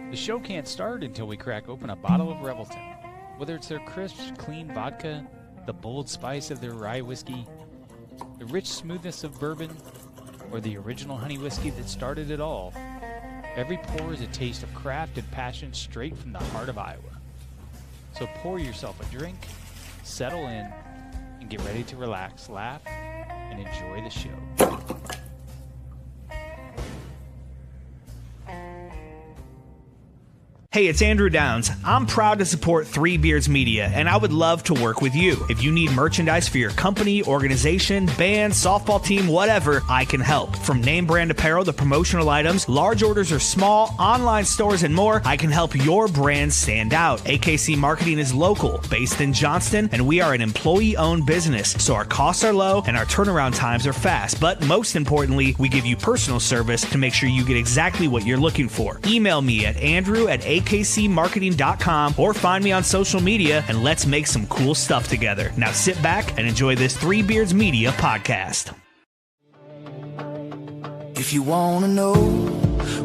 The show can't start until we crack open a bottle of Revelton. Whether it's their crisp, clean vodka, the bold spice of their rye whiskey, the rich smoothness of bourbon, or the original honey whiskey that started it all, every pour is a taste of craft and passion straight from the heart of Iowa. So pour yourself a drink, settle in, and get ready to relax, laugh, and enjoy the show. Hey, it's Andrew Downs. I'm proud to support Three Beards Media, and I would love to work with you. If you need merchandise for your company, organization, band, softball team, whatever, I can help. From name brand apparel to promotional items, large orders or small, online stores, and more, I can help your brand stand out. AKC Marketing is local, based in Johnston, and we are an employee-owned business, so our costs are low and our turnaround times are fast. But most importantly, we give you personal service to make sure you get exactly what you're looking for. Email me at andrew@akcmarketing.com or find me on social media, and let's make some cool stuff together. Now sit back and enjoy this Three Beards Media podcast. If you want to know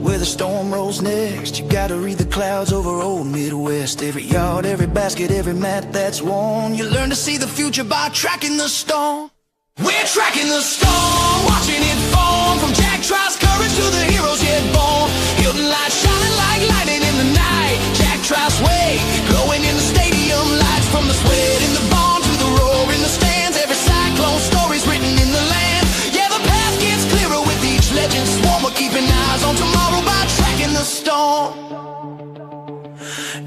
where the storm rolls next, you got to read the clouds over old Midwest. Every yard, every basket, every mat that's worn, you learn to see the future by tracking the storm. We're tracking the storm, watching it form, from Jack Trice's courage to the heroes yet born. Hilton lights shining like lightning in the night. Jack Trice way, glowing in the stadium lights. From the sweat in the barn to the roar in the stands, every cyclone story's written in the land. Yeah, the path gets clearer with each legend swarm. We're keeping eyes on tomorrow by tracking the storm.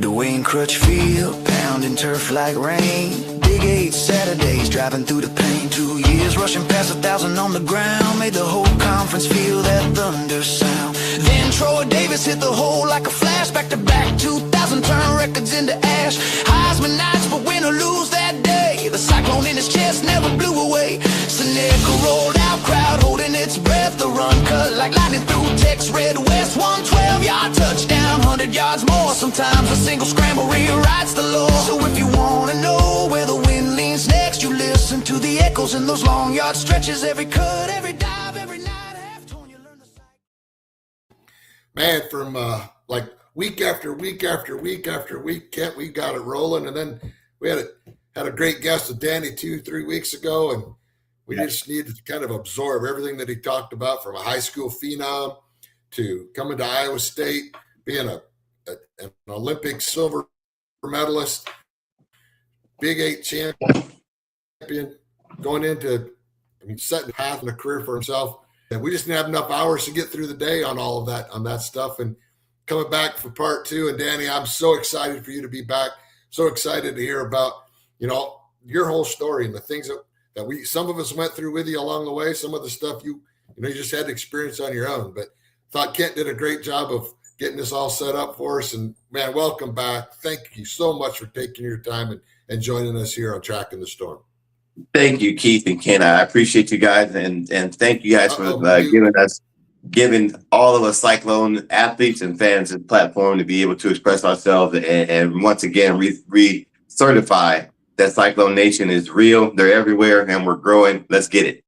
Dwayne Crutchfield, pounding turf like rain. Big 8 Saturdays, driving through the pain. 2 years, rushing past 1,000 on the ground. Made the whole conference feel that thunder sound. Then Troy Davis hit the hole like a flash. Back to back 2,000, turn records into ash. Heisman nights, but win or lose that day, the cyclone in his chest never blew away. Seneca rolled out, crowd holding its breath. The run cut like lightning through Tex Red West. 112-yard touchdown, 100 yards more. Sometimes a single scramble rewrites the law. So if you want to know where the wind leans next, you listen to the echoes in those long yard stretches. Every cut, every dive, every night, half torn, you learn to cycle. Man, from like week after week after week after week, Kent, we got it rolling. And then we had a great guest with Danny 2-3 weeks ago, and we just needed to kind of absorb everything that he talked about, from a high school phenom to coming to Iowa State, being an Olympic silver medalist, Big 8 champion, going into, setting the path and a career for himself. And we just didn't have enough hours to get through the day on all of that, on that stuff. And coming back for part 2. And Danny, I'm so excited for you to be back. So excited to hear about, your whole story and the things that some of us went through with you along the way. Some of the stuff you just had to experience on your own. But thought Kent did a great job of getting this all set up for us. And man, welcome back. Thank you so much for taking your time and joining us here on Tracking the Storm. Thank you, Keith and Ken. I appreciate you guys, and thank you guys for giving all of us Cyclone athletes and fans a platform to be able to express ourselves and once again recertify that Cyclone Nation is real. They're everywhere, and we're growing. Let's get it.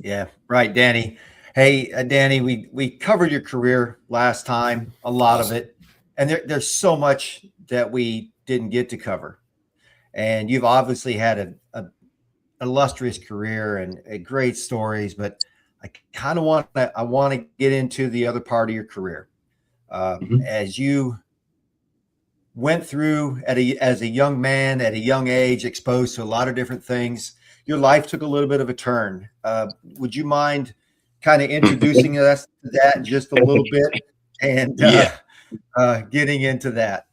Yeah, right, Danny. Hey, Danny, we covered your career last time, a lot of it, and there's so much that we didn't get to cover. And you've obviously had an illustrious career and great stories, but I kind of want to get into the other part of your career. As you went through as a young man at a young age, exposed to a lot of different things, your life took a little bit of a turn. Would you mind kind of introducing us to that just a little bit and getting into that?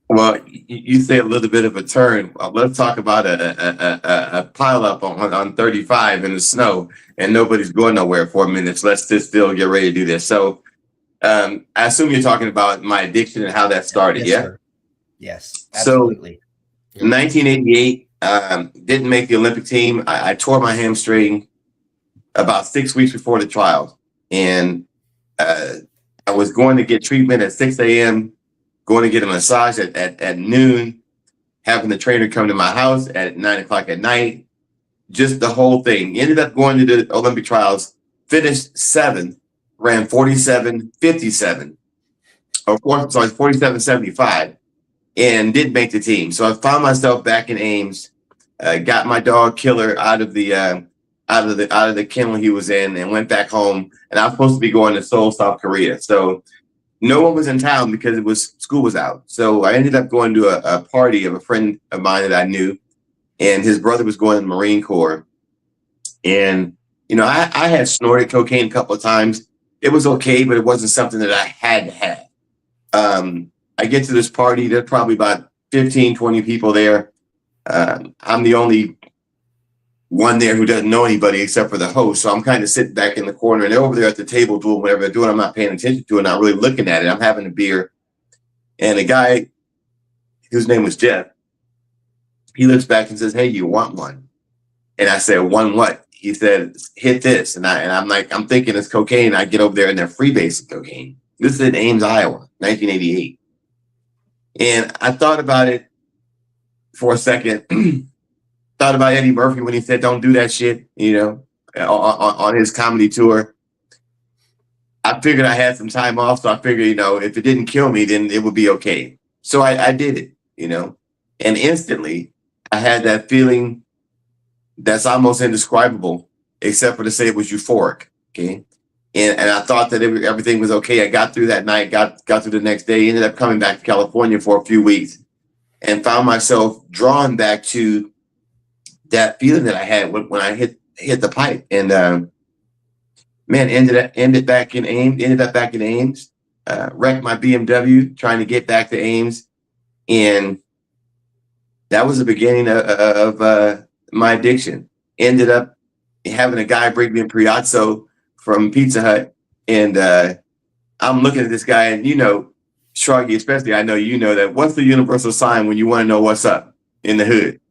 Well, you say a little bit of a turn. Let's talk about a pileup on 35 in the snow, and nobody's going nowhere for minutes. Let's just still get ready to do this. So I assume you're talking about my addiction and how that started, yes, yeah? Sir. Yes, absolutely. So 1988, didn't make the Olympic team. I tore my hamstring about 6 weeks before the trials. And I was going to get treatment at 6 a.m., going to get a massage at noon, having the trainer come to my house at 9 o'clock at night, just the whole thing. Ended up going to the Olympic trials, finished 7th, ran 47.57. Of course, so I was 47.75 and didn't make the team. So I found myself back in Ames, got my dog Killer out of the kennel he was in, and went back home. And I was supposed to be going to Seoul, South Korea. So no one was in town because school was out. So I ended up going to a party of a friend of mine that I knew, and his brother was going to the Marine Corps. And I had snorted cocaine a couple of times. It was okay, but it wasn't something that I had to have. I get to this party. There's probably about 15, 20 people there. I'm the only one there who doesn't know anybody except for the host. So I'm kind of sitting back in the corner, and they're over there at the table doing whatever they're doing. I'm not paying attention to it, not really looking at it. I'm having a beer. And a guy whose name was Jeff, he looks back and says, "Hey, you want one?" And I said, "One what?" He said, "Hit this." And I'm like, I'm thinking it's cocaine. I get over there and they're freebasing cocaine. This is in Ames, Iowa, 1988. And I thought about it for a second. Thought about Eddie Murphy when he said, "Don't do that shit," on his comedy tour. I figured I had some time off, so I figured, if it didn't kill me, then it would be okay. So I did it, and instantly I had that feeling that's almost indescribable, except for to say it was euphoric. Okay. And I thought that everything was okay. I got through that night, got through the next day, ended up coming back to California for a few weeks, and found myself drawn back to that feeling that I had when I hit the pipe. And ended up back in Ames, wrecked my BMW trying to get back to Ames. And that was the beginning of my addiction. Ended up having a guy bring me a Priazzo from Pizza Hut. And I'm looking at this guy, and Shruggy, especially, I know that. What's the universal sign when you want to know what's up in the hood?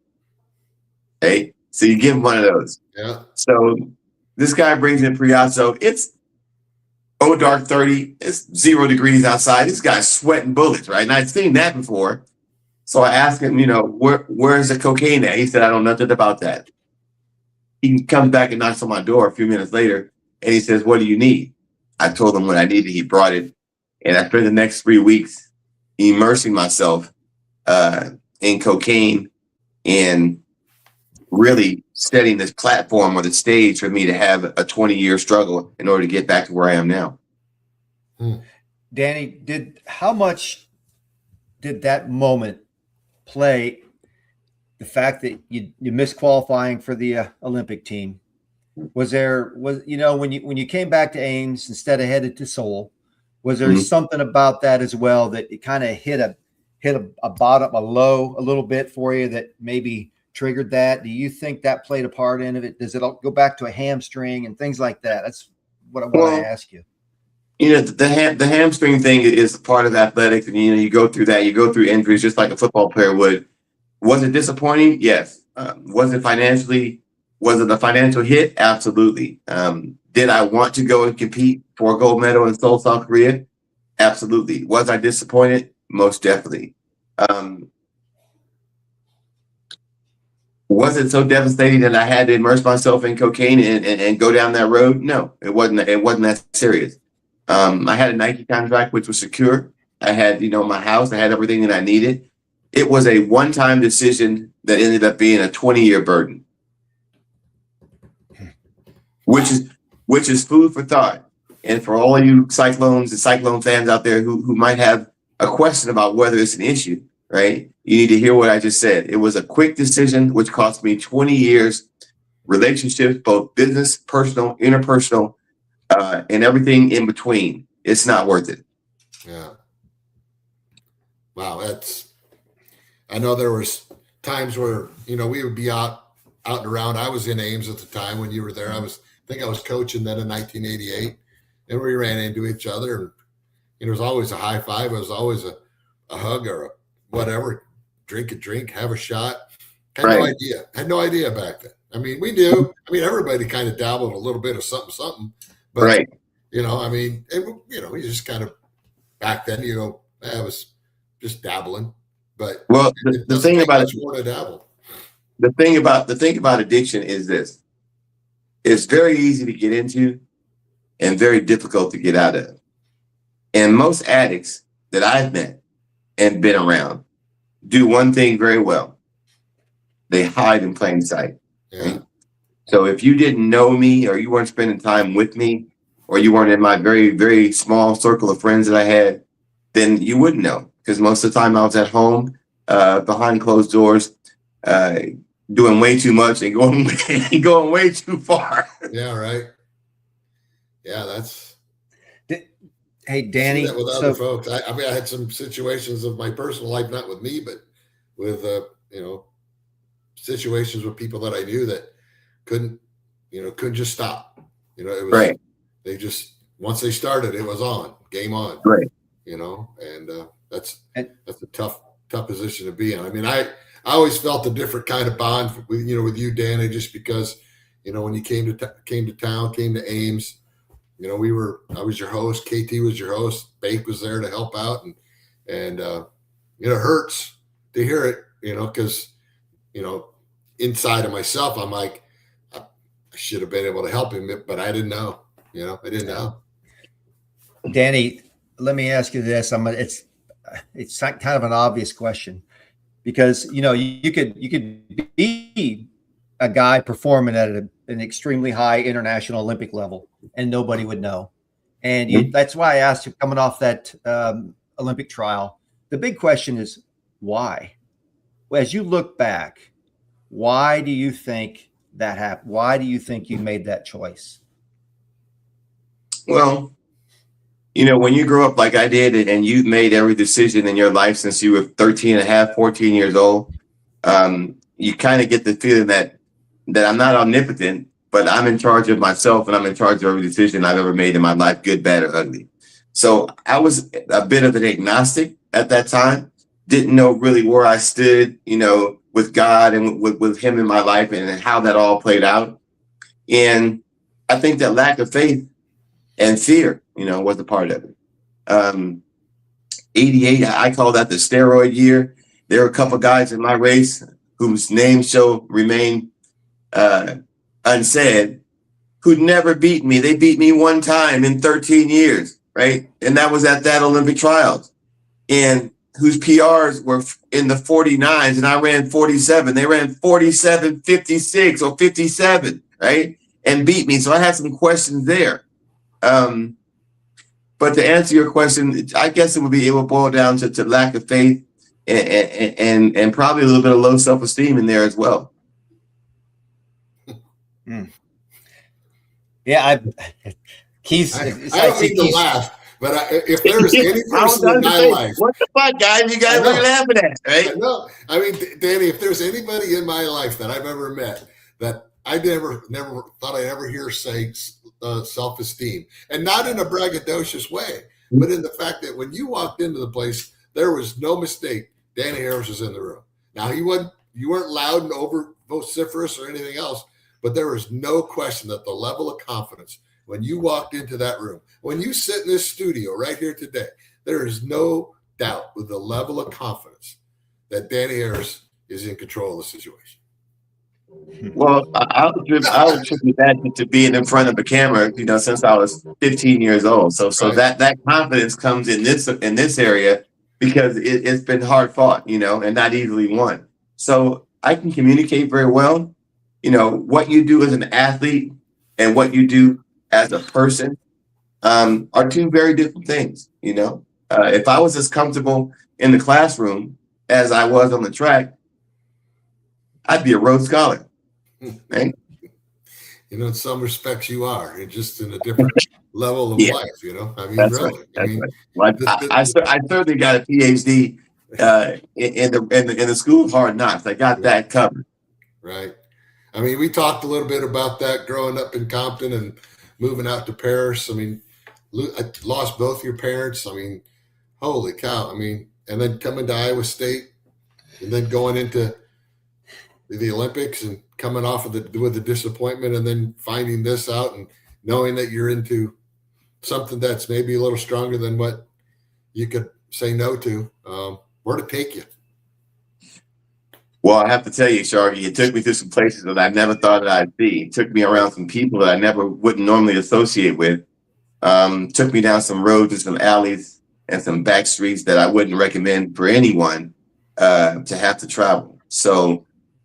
Hey, so you give him one of those. Yeah. So this guy brings in Priazzo. It's dark 30. It's 0 degrees outside. This guy's sweating bullets, right? And I'd seen that before. So I asked him, where's the cocaine at? He said, "I don't know nothing about that." He comes back and knocks on my door a few minutes later, and he says, "What do you need?" I told him what I needed. He brought it. And I spent the next 3 weeks immersing myself in cocaine and really setting this platform or the stage for me to have a 20-year struggle in order to get back to where I am now. Danny, how much did that moment play the fact that you missed qualifying for the Olympic team? When you came back to Ames instead of headed to Seoul, was there something about that as well that it kind of hit a bottom, a low a little bit for you that maybe triggered that? Do you think that played a part in it? Does it go back to a hamstring and things like that? That's what I want to ask you. The hamstring thing is part of athletics, and you go through that. You go through injuries just like a football player would. Was it disappointing? Yes. Was it a financial hit? Absolutely. Did I want to go and compete for a gold medal in Seoul, South Korea? Absolutely. Was I disappointed? Most definitely. Was it so devastating that I had to immerse myself in cocaine and go down that road? No, it wasn't that serious. I had a Nike contract, which was secure. I had, my house. I had everything that I needed. It was a one-time decision that ended up being a 20-year burden, which is food for thought. And for all of you Cyclones and Cyclone fans out there who might have a question about whether it's an issue, right? You need to hear what I just said. It was a quick decision, which cost me 20 years, relationships, both business, personal, interpersonal, and everything in between. It's not worth it. Yeah. Wow. I know there was times where, we would be out and around. I was in Ames at the time when you were there. I think I was coaching then in 1988, and we ran into each other, and it was always a high five. It was always a hug or a whatever, drink a drink, have a shot. Had no idea back then. I mean, we do. I mean, everybody kind of dabbled a little bit of something, but right. We just kind of back then, I was just dabbling, but the thing about it, more to dabble. The thing about addiction is this: it's very easy to get into and very difficult to get out of. And most addicts that I've met and been around do one thing very well. They hide in plain sight. Yeah. Right? So if you didn't know me, or you weren't spending time with me, or you weren't in my very, very small circle of friends that I had, then you wouldn't know, because most of the time I was at home, behind closed doors, doing way too much and going way too far. Yeah, right. Yeah, that's. Hey, Danny. See that with other folks. I mean, I had some situations of my personal life, not with me, but with situations with people that I knew that couldn't just stop. It was right. They just, once they started, it was on, game on. Right. And that's a tough position to be in. I mean, I always felt a different kind of bond with you, Danny, just because, when you came to town, came to Ames, I was your host, KT was your host, Bake was there to help out, and it hurts to hear it, because, inside of myself, I'm like, I should have been able to help him, but I didn't know, I didn't know. Danny, let me ask you this. It's kind of an obvious question, because, you could be a guy performing at an extremely high international Olympic level and nobody would know. And that's why I asked you, coming off that Olympic trial, the big question is why? Well, as you look back, why do you think that happened? Why do you think you made that choice? Well, when you grow up like I did, and you've made every decision in your life since you were 13 and a half, 14 years old, you kind of get the feeling that I'm not omnipotent, but I'm in charge of myself, and I'm in charge of every decision I've ever made in my life, good, bad, or ugly. So I was a bit of an agnostic at that time, didn't know really where I stood, with God and with him in my life, and how that all played out. And I think that lack of faith and fear, was a part of it. 88, I call that the steroid year. There were a couple guys in my race whose names shall remain unsaid, who'd never beat me. They beat me one time in 13 years, right? And that was at that Olympic trials, and whose PRs were in the 49s, and I ran 47. They ran 47, 56 or 57, right? And beat me. So I had some questions there. But to answer your question, I guess it would boil down to lack of faith and probably a little bit of low self-esteem in there as well. Yeah, Keith. I don't mean to laugh, but if there's any person in my life, what the fuck, guys? You guys are laughing at, right? No, I mean, Danny, if there's anybody in my life that I've ever met that I never thought I'd ever hear say self-esteem, and not in a braggadocious way, but in the fact that when you walked into the place, there was no mistake. Danny Harris was in the room. Now you weren't loud and over vociferous or anything else, but there was no question that the level of confidence when you walked into that room, when you sit in this studio right here today, there is no doubt with the level of confidence that Danny Harris is in control of the situation. Well, I would attribute that to being in front of a camera, since I was 15 years old. So right. that confidence comes in this area because it's been hard fought, and not easily won. So I can communicate very well. What you do as an athlete and what you do as a person are two very different things. If I was as comfortable in the classroom as I was on the track, I'd be a Rhodes Scholar. Right? In some respects you are. You're just in a different level of life, I mean, that's really. Right. I certainly got a PhD in the School of Hard Knocks. I got that covered. Right. I mean, we talked a little bit about that growing up in Compton and moving out to Paris. I mean, I lost both your parents. I mean, holy cow. I mean, and then coming to Iowa State and then going into the Olympics and coming off of with the disappointment and then finding this out and knowing that you're into something that's maybe a little stronger than what you could say no to. Where to take you? Well, I have to tell you, Sharky, it took me to some places that I never thought that I'd be. It took me around some people that I never wouldn't normally associate with. Took me down some roads and some alleys and some back streets that I wouldn't recommend for anyone to have to travel. So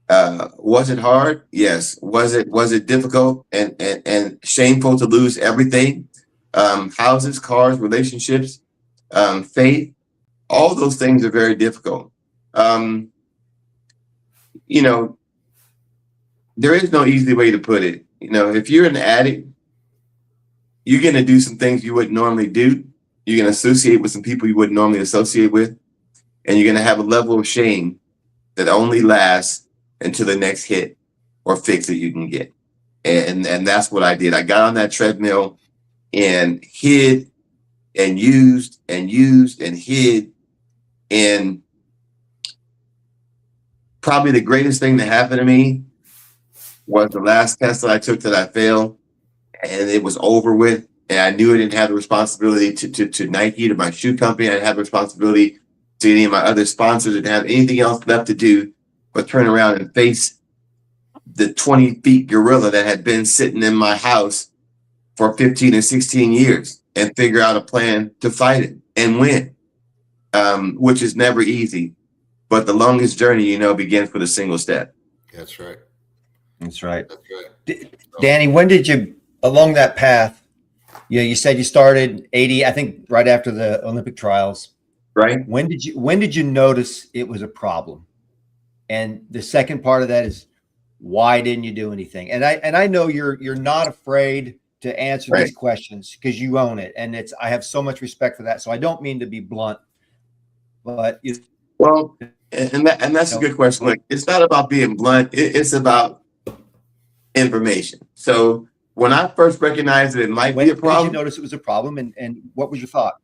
was it hard? Yes. Was it difficult and shameful to lose everything? Houses, cars, relationships, faith, all those things are very difficult. You know, there is no easy way to put it. You know, if you're an addict, you're going to do some things you wouldn't normally do. You're going to associate with some people you wouldn't normally associate with. And you're going to have a level of shame that only lasts until the next hit or fix that you can get. And that's what I did. I got on that treadmill and hid and used and hid. And probably the greatest thing that happened to me was the last test that I took that I failed, and it was over with. And I knew I didn't have the responsibility to Nike, to my shoe company. I didn't have the responsibility to any of my other sponsors. I didn't have anything else left to do but turn around and face the 20-feet gorilla that had been sitting in my house for 15 and 16 years and figure out a plan to fight it and win, which is never easy. But the longest journey, you know, begins with a single step. That's right. That's right. That's right. Danny, when did you, along that path, you said you started 80, I think right after the Olympic trials. Right. When did you notice it was a problem? And the second part of that is, why didn't you do anything? And I know you're not afraid to answer these questions because you own it. And I have so much respect for that. So I don't mean to be blunt, but that's a good question. Look, it's not about being blunt. It's about information. So when I first recognized that it might be a problem. When did you notice it was a problem, and what was your thought?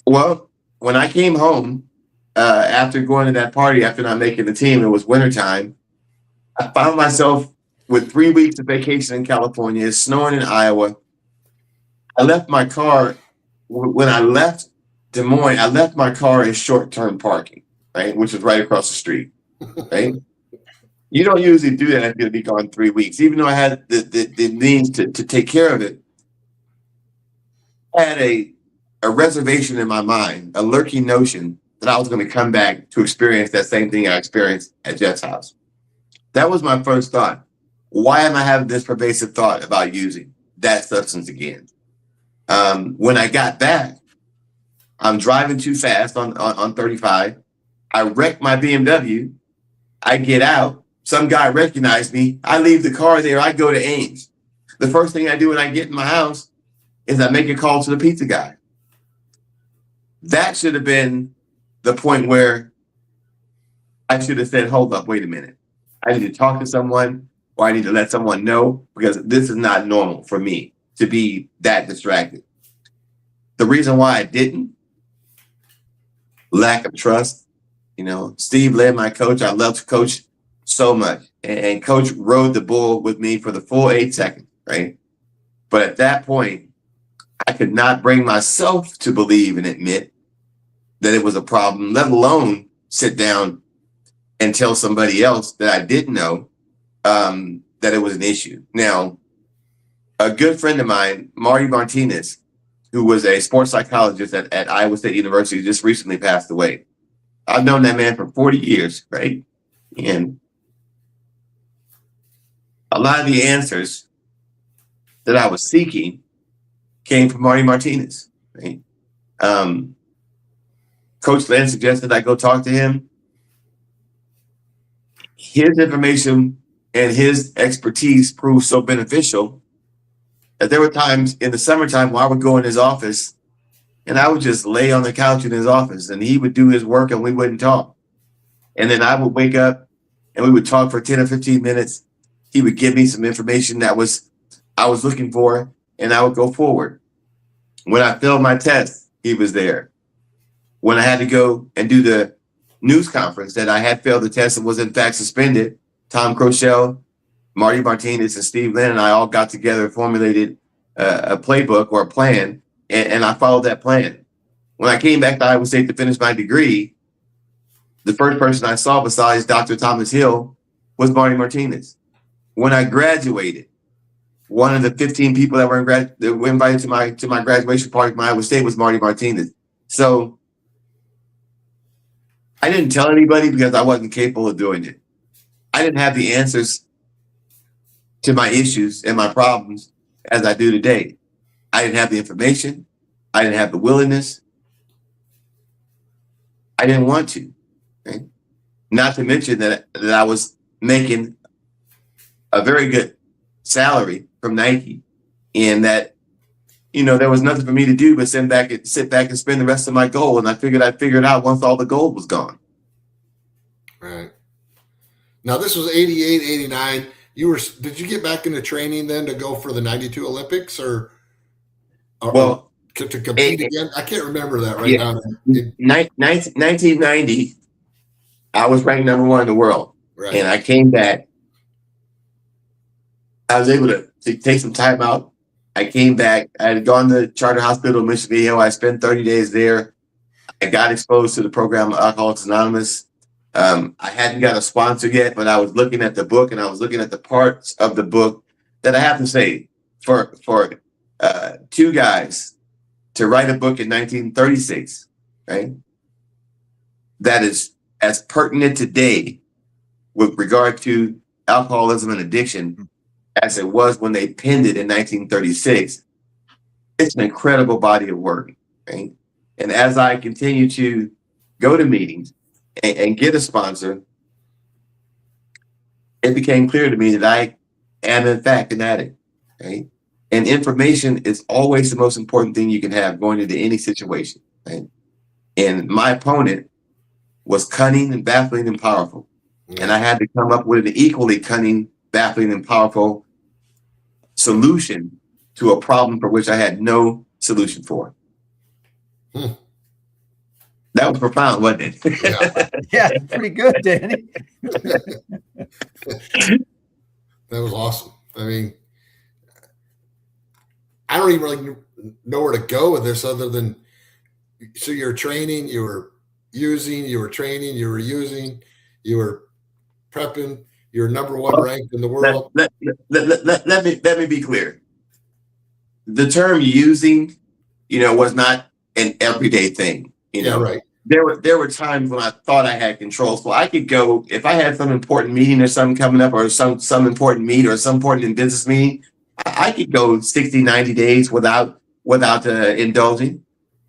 Well, when I came home after going to that party, after not making the team, it was wintertime. I found myself with 3 weeks of vacation in California, it's snowing in Iowa. I left my car when I left Des Moines. I left my car in short-term parking, right, which was right across the street, right? You don't usually do that if you're going to be gone 3 weeks, even though I had the means to take care of it. I had a reservation in my mind, a lurking notion that I was going to come back to experience that same thing I experienced at Jeff's house. That was my first thought. Why am I having this pervasive thought about using that substance again? When I got back, I'm driving too fast on 35. I wrecked my BMW. I get out. Some guy recognized me. I leave the car there. I go to Ames. The first thing I do when I get in my house is I make a call to the pizza guy. That should have been the point where I should have said, hold up, wait a minute. I need to talk to someone, or I need to let someone know, because this is not normal for me to be that distracted. The reason why I didn't, lack of trust. You know, Steve led my coach. I loved Coach so much. And Coach rode the bull with me for the full 8 seconds, right? But at that point, I could not bring myself to believe and admit that it was a problem, let alone sit down and tell somebody else that I didn't know that it was an issue. Now, a good friend of mine, Marty Martinez, who was a sports psychologist at Iowa State University, just recently passed away. I've known that man for 40 years, right? And a lot of the answers that I was seeking came from Marty Martinez, right? Coach Lynn suggested I go talk to him. His information and his expertise proved so beneficial that there were times in the summertime where I would go in his office and I would just lay on the couch in his office and he would do his work and we wouldn't talk. And then I would wake up and we would talk for 10 or 15 minutes. He would give me some information that I was looking for, and I would go forward. When I failed my test, he was there. When I had to go and do the news conference that I had failed the test and was in fact suspended, Tom Crochelle, Marty Martinez, and Steve Lynn and I all got together and formulated a playbook or a plan, and I followed that plan. When I came back to Iowa State to finish my degree, the first person I saw besides Dr. Thomas Hill was Marty Martinez. When I graduated, one of the 15 people that were invited to my graduation party from Iowa State was Marty Martinez. So I didn't tell anybody because I wasn't capable of doing it. I didn't have the answers to my issues and my problems as I do today. I didn't have the information. I didn't have the willingness. I didn't want to. Okay? Not to mention that I was making a very good salary from Nike, and that, there was nothing for me to do but sit back and spend the rest of my gold. And I figured I'd figure it out once all the gold was gone. Right. Now this was 88, 89. Did you get back into training then to go for the 92 Olympics or to compete again? I can't remember that right now. 1990, I was ranked number 1 in the world. Right. And I came back. I was able to take some time out. I came back. I had gone to Charter Hospital in Mission Viejo. I spent 30 days there. I got exposed to the program of Alcoholics Anonymous. I hadn't got a sponsor yet, but I was looking at the book and I was looking at the parts of the book that I have to say for 2 guys to write a book in 1936, right? That is as pertinent today with regard to alcoholism and addiction as it was when they penned it in 1936. It's an incredible body of work, right? And as I continue to go to meetings and get a sponsor, it became clear to me that I am in fact an addict, right? And information is always the most important thing you can have going into any situation, right? And my opponent was cunning and baffling and powerful. And I had to come up with an equally cunning, baffling, and powerful solution to a problem for which I had no solution for. That was profound, wasn't it? Yeah, pretty good, Danny. That was awesome. I mean, I don't even really know where to go with this other than, so you're training, you were using, you were training, you were using, you were prepping, you're number 1 ranked in the world. Let me be clear. The term using, was not an everyday thing. Yeah, right. There were times when I thought I had control. So I could go, if I had some important meeting or something coming up, or some important meet or some important business meeting, I could go 60, 90 days without indulging.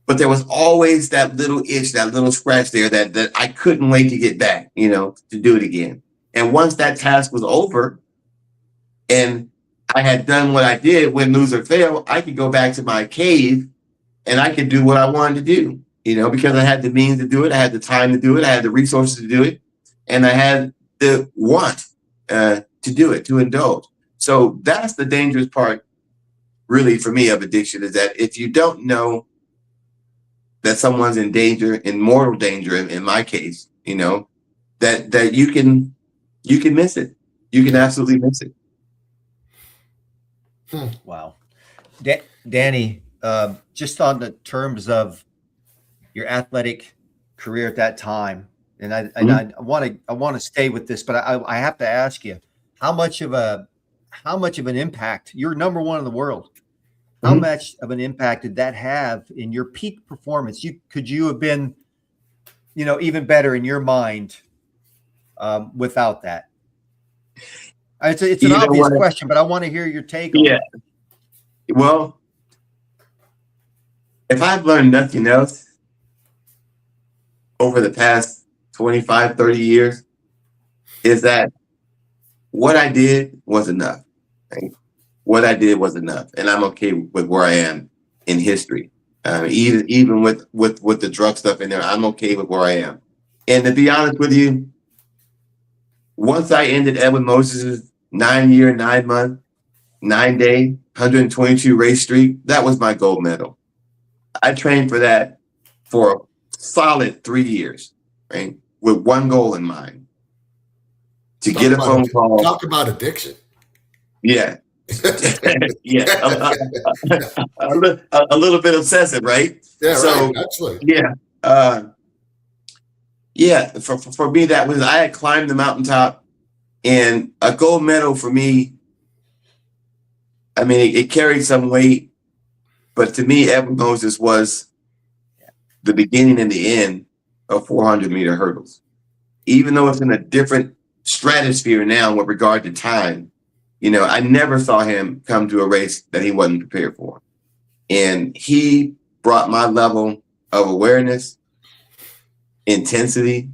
But there was always that little itch, that little scratch there that I couldn't wait to get back, to do it again. And once that task was over and I had done what I did, win, lose, or fail, I could go back to my cave and I could do what I wanted to do, because I had the means to do it. I had the time to do it. I had the resources to do it. And I had the want to do it, to indulge. So that's the dangerous part, really, for me, of addiction, is that if you don't know that someone's in danger, in mortal danger, in my case, that you can miss it. You can absolutely miss it. Wow. Danny, just on the terms of your athletic career at that time, and I want to stay with this, but I have to ask you, how much of an impact, you're number 1 in the world, how much of an impact did that have in your peak performance? Could you have been, even better in your mind without that? It's an obvious question, but I want to hear your take on it. Well, if I've learned nothing else over the past 25, 30 years, is that what I did was enough. Right? What I did was enough, and I'm okay with where I am in history. Even with the drug stuff in there, I'm okay with where I am. And to be honest with you, once I ended Edwin Moses' 9-year, 9-month, 9-day, 122 race streak, that was my gold medal. I trained for that for a solid 3 years, right? With one goal in mind. To get a phone call. Talk about addiction. Yeah. Yeah. A little bit obsessive, right? Yeah, so, right. Absolutely. Yeah. For me, that was, I had climbed the mountaintop, and a gold medal for me, I mean, it carried some weight, but to me, Edwin Moses was the beginning and the end of 400-meter hurdles. Even though it's in a different stratosphere now with regard to time, I never saw him come to a race that he wasn't prepared for. And he brought my level of awareness, intensity,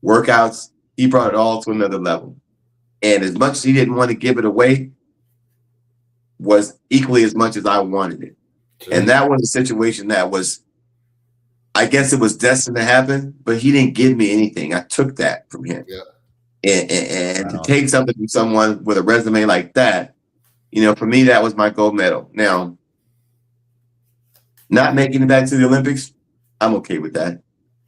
workouts. He brought it all to another level. And as much as he didn't want to give it away, was equally as much as I wanted it. Sure. And that was a situation that was, I guess it was destined to happen, but he didn't give me anything. I took that from him. Yeah. And to take something from someone with a resume like that, for me, that was my gold medal. Now, not making it back to the Olympics, I'm okay with that.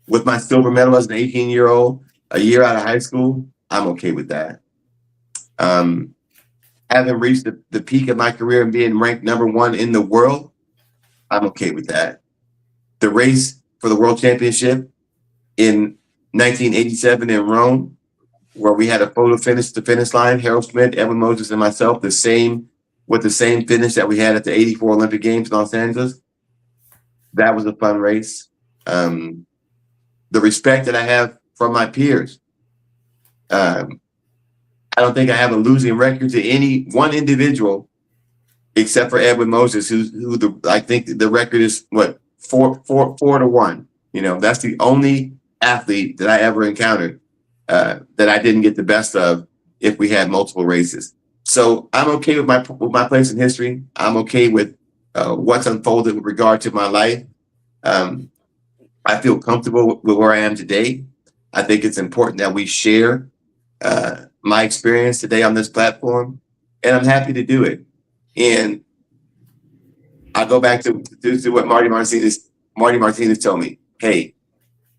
With my silver medal as an 18-year-old, a year out of high school, I'm okay with that. Having reached the peak of my career and being ranked #1 in the world, I'm okay with that. The race for the world championship in 1987 in Rome, where we had a photo finish the finish line, Harold Schmidt, Evan Moses, and myself, with the same finish that we had at the 84 Olympic Games in Los Angeles. That was a fun race. The respect that I have from my peers. I don't think I have a losing record to any one individual except for Edwin Moses, I think the record is 4-1. That's the only athlete that I ever encountered that I didn't get the best of if we had multiple races. So I'm okay with my place in history. I'm okay with what's unfolded with regard to my life. I feel comfortable with where I am today. I think it's important that we share my experience today on this platform, and I'm happy to do it. And I go back to what Marty Martinez told me. Hey,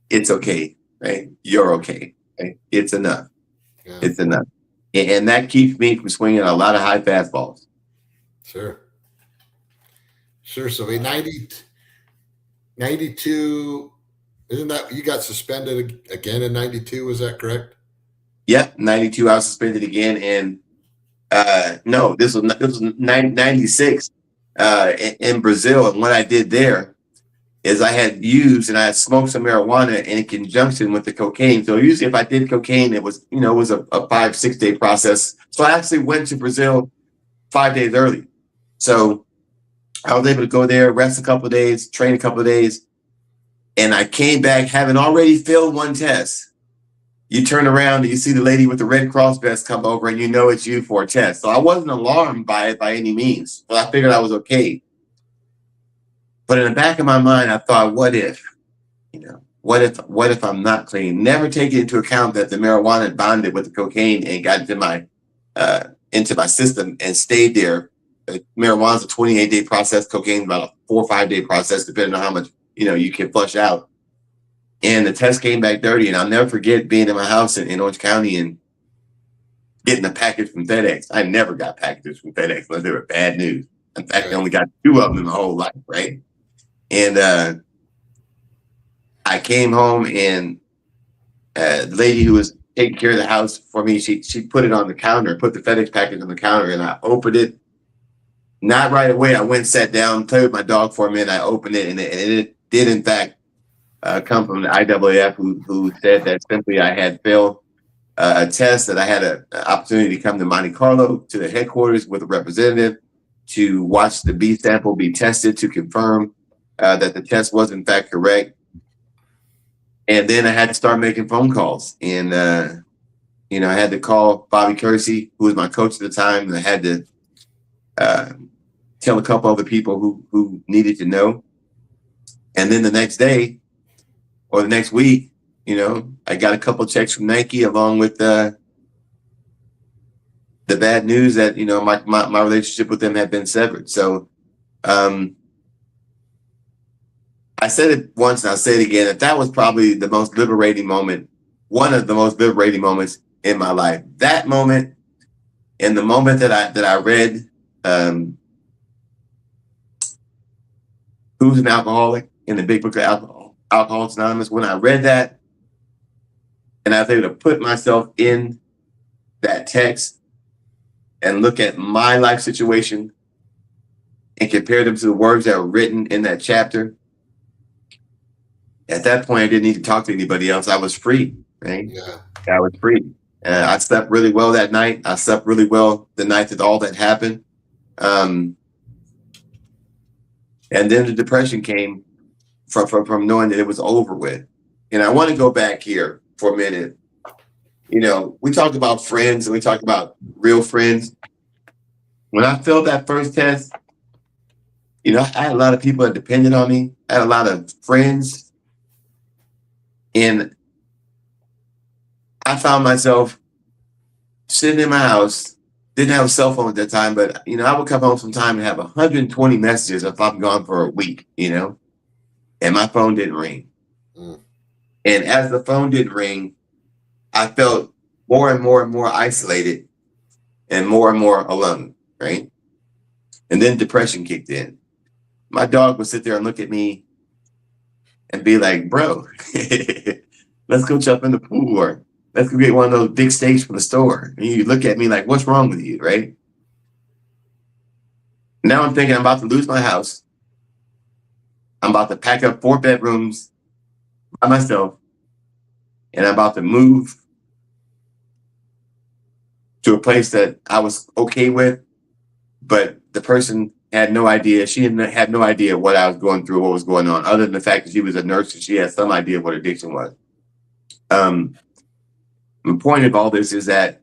it's okay, right? You're okay. Right? It's enough. Yeah. It's enough. And that keeps me from swinging a lot of high fastballs. Sure. So in 92, isn't that you got suspended again in 92? Was that correct? Yep, 92. I was suspended again, and no, this was 96 in Brazil. And what I did there is I had used and I had smoked some marijuana in conjunction with the cocaine. So usually, if I did cocaine, it was a 5-6 day process. So I actually went to Brazil 5 days early. So I was able to go there, rest a couple of days, train a couple of days, and I came back having already failed one test. You turn around and you see the lady with the Red Cross vest come over, and it's you for a test. So I wasn't alarmed by it by any means, but I figured I was okay. But in the back of my mind, I thought, what if I'm not clean? Never taking into account that the marijuana bonded with the cocaine and got into my system and stayed there. Marijuana's a 28-day process. Cocaine about a 4 or 5 day process, depending on how much you can flush out. And the test came back dirty, and I'll never forget being in my house in Orange County and getting a package from FedEx. I never got packages from FedEx unless they were bad news. In fact, I only got 2 of them in my whole life, right? And I came home, and the lady who was taking care of the house for me, she put it on the counter, put the FedEx package on the counter, and I opened it. Not right away. I went and sat down, played with my dog for a minute. I opened it, and it did, in fact, come from the IAAF, who said that simply I had failed a test, that I had an opportunity to come to Monte Carlo to the headquarters with a representative to watch the B sample be tested to confirm that the test was in fact correct. And then I had to start making phone calls. And, I had to call Bobby Kersey, who was my coach at the time, and I had to tell a couple other people who needed to know. And then the next day, or the next week, I got a couple checks from Nike along with the bad news that, my relationship with them had been severed. So I said it once and I'll say it again, that was probably the most liberating moment, one of the most liberating moments in my life. That moment and the moment that I read Who's an Alcoholic in the Big Book of Alcoholics Anonymous. When I read that and I was able to put myself in that text and look at my life situation and compare them to the words that were written in that chapter, at that point, I didn't need to talk to anybody else. I was free, right? Yeah. I was free. I slept really well that night. I slept really well the night that all that happened. And then the depression came from knowing that it was over with. And I want to go back here for a minute. You know, we talked about friends and we talked about real friends. When I failed that first test, you know, I had a lot of people that depended on me. I had a lot of friends. And I found myself sitting in my house, didn't have a cell phone at that time, but, you know, I would come home sometime and have 120 messages if I'm gone for a week, you know, and my phone didn't ring. Mm. And as the phone didn't ring, I felt more and more isolated and more alone, right? And then depression kicked in. My dog would sit there and look at me and be like, bro, let's go jump in the pool, or let's go get one of those big steaks from the store. And you look at me like, what's wrong with you, right? Now I'm thinking I'm about to lose my house. I'm about to pack up 4 bedrooms by myself, and I'm about to move to a place that I was okay with, but the person had no idea. She had no idea what I was going through, what was going on, other than the fact that she was a nurse and she had some idea what addiction was. The point of all this is that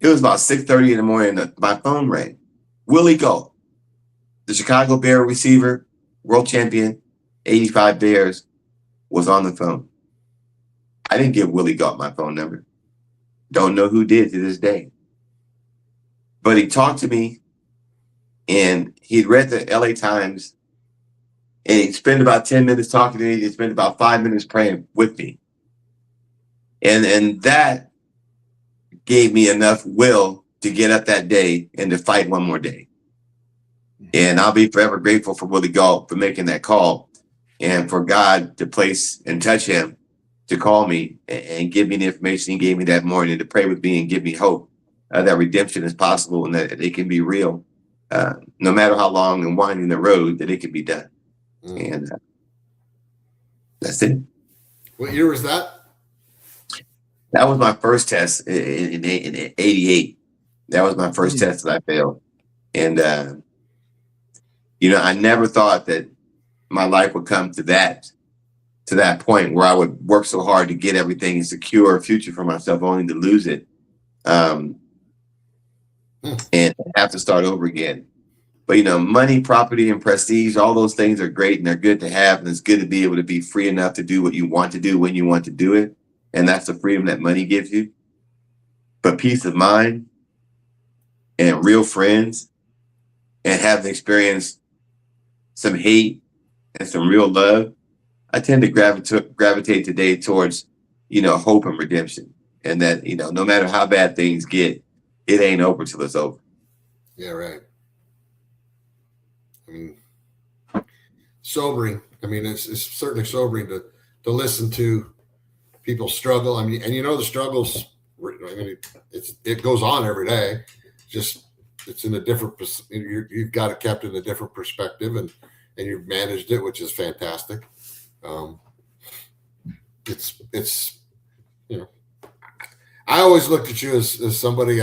it was about 6:30 in the morning that my phone rang. Willie Go, the Chicago Bear receiver, world champion, 85 Bears, was on the phone. I didn't give Willie Galt my phone number. Don't know who did to this day. But he talked to me, and he'd read the LA Times, and he'd spend about 10 minutes talking to me. He'd spend about 5 minutes praying with me. And that gave me enough will to get up that day and to fight one more day. And I'll be forever grateful for Willie Galt for making that call, and for God to place and touch him to call me and give me the information he gave me that morning, to pray with me and give me hope that redemption is possible and that it can be real, no matter how long and winding the road, that it can be done. Mm. And that's it. What year was that? That was my first test in 88. That was my first test that I failed. And, you know, I never thought that my life would come to that point where I would work so hard to get everything and secure a future for myself, only to lose it and have to start over again. But, you know, money, property, and prestige, all those things are great and they're good to have. And it's good to be able to be free enough to do what you want to do when you want to do it. And that's the freedom that money gives you. But peace of mind and real friends and having experienced some hate and some real love, I tend to gravitate today towards, you know, hope and redemption. And that, you know, no matter how bad things get, it ain't over till it's over. Yeah, right. I mean, sobering. I mean, it's certainly sobering to listen to people struggle. I mean, and you know, the struggles, I mean, it goes on every day. Just, it's in a different, you've got it kept in a different perspective, and you've managed it, which is fantastic. It's, you know, I always looked at you as somebody,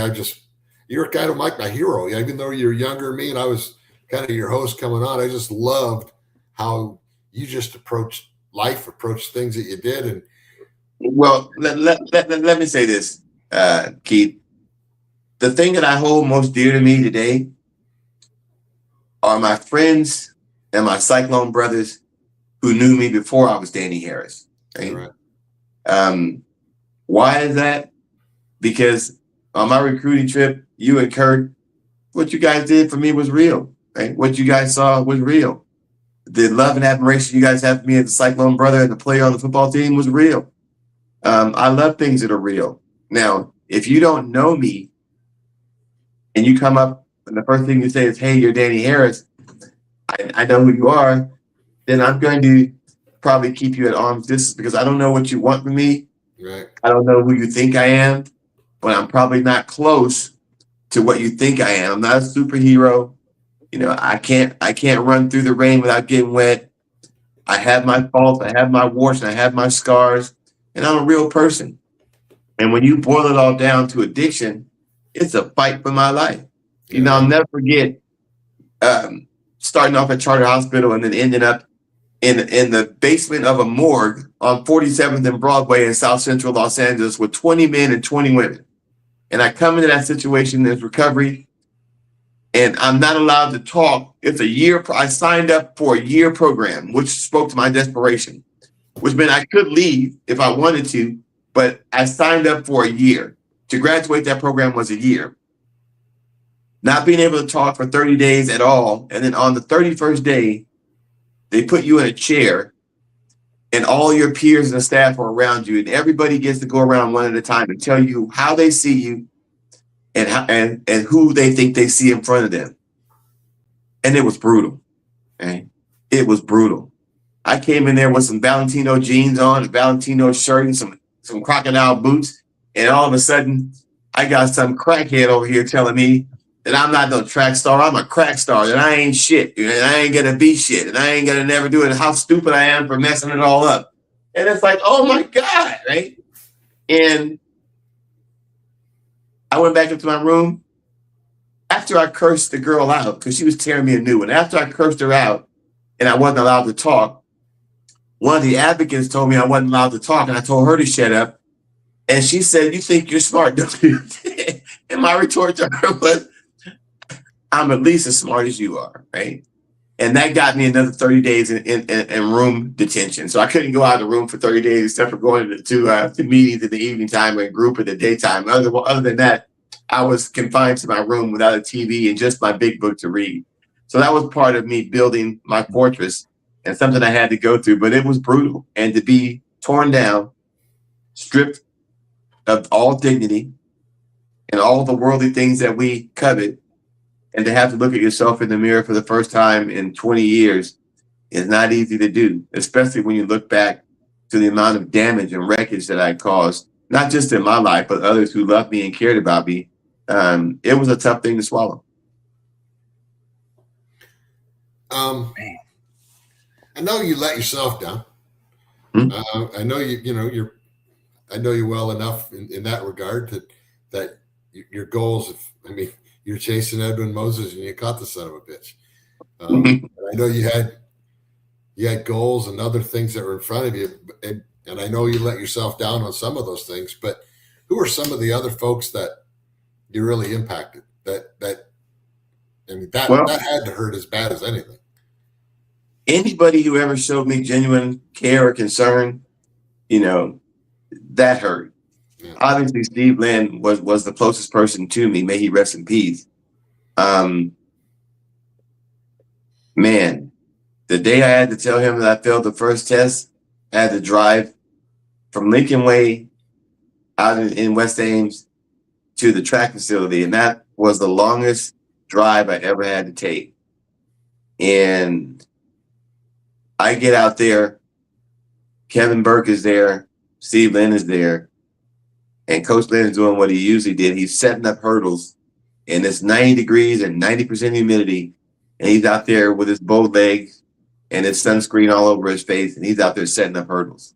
you're kind of like my hero. Even though you're younger than me and I was kind of your host coming on, I just loved how you just approached life, approached things that you did. And well, let me say this, Keith. The thing that I hold most dear to me today are my friends and my Cyclone brothers who knew me before I was Danny Harris. Right? Right. Why is that? Because on my recruiting trip, you and Kurt, what you guys did for me was real. Right? What you guys saw was real. The love and admiration you guys have for me as a Cyclone brother and the player on the football team was real. I love things that are real. Now, if you don't know me and you come up and the first thing you say is, hey, you're Danny Harris, I know who you are, then I'm going to probably keep you at arm's distance because I don't know what you want from me. Right. I don't know who you think I am, but I'm probably not close to what you think I am. I'm not a superhero. You know, I can't run through the rain without getting wet. I have my faults, I have my warts, and I have my scars, and I'm a real person. And when you boil it all down to addiction, it's a fight for my life. You know, I'll never forget starting off at Charter Hospital and then ending up in the basement of a morgue on 47th and Broadway in South Central Los Angeles with 20 men and 20 women. And I come into that situation as recovery, and I'm not allowed to talk. It's a year. I signed up for a year program, which spoke to my desperation, which meant I could leave if I wanted to, but I signed up for a year. To graduate that program was a year. Not being able to talk for 30 days at all. And then on the 31st day, they put you in a chair and all your peers and the staff are around you. And everybody gets to go around one at a time and tell you how they see you and how, and who they think they see in front of them. And it was brutal. Okay? It was brutal. I came in there with some Valentino jeans on, a Valentino shirt, and some crocodile boots. And all of a sudden, I got some crackhead over here telling me that I'm not no track star. I'm a crack star, that I ain't shit, and I ain't gonna be shit, and I ain't gonna never do it, and how stupid I am for messing it all up. And it's like, oh my God, right? And I went back into my room after I cursed the girl out because she was tearing me a new one. After I cursed her out and I wasn't allowed to talk, one of the advocates told me I wasn't allowed to talk, and I told her to shut up. And she said, "You think you're smart, don't you?" And my retort to her was, "I'm at least as smart as you are," right? And that got me another 30 days in room detention. So I couldn't go out of the room for 30 days except for going to meetings in the evening time and group in the daytime. Other than that, I was confined to my room without a TV and just my big book to read. So that was part of me building my fortress and something I had to go through. But it was brutal. And to be torn down, stripped of all dignity and all the worldly things that we covet, and to have to look at yourself in the mirror for the first time in 20 years is not easy to do, especially when you look back to the amount of damage and wreckage that I caused, not just in my life, but others who loved me and cared about me. It was a tough thing to swallow. I know you let yourself down. I know I know you well enough in that regard that your goals, you're chasing Edwin Moses and you caught the son of a bitch. I know you had goals and other things that were in front of you, and I know you let yourself down on some of those things, but who are some of the other folks that you really impacted that had to hurt as bad as anything? Anybody who ever showed me genuine care or concern, that hurt. Yeah. Obviously, Steve Lynn was the closest person to me. May he rest in peace. Man, the day I had to tell him that I failed the first test, I had to drive from Lincoln Way out in West Ames to the track facility. And that was the longest drive I ever had to take. And I get out there, Kevin Burke is there, Steve Lynn is there, and Coach Lynn is doing what he usually did. He's setting up hurdles, and it's 90 degrees and 90% humidity, and he's out there with his bow legs and his sunscreen all over his face, and he's out there setting up hurdles.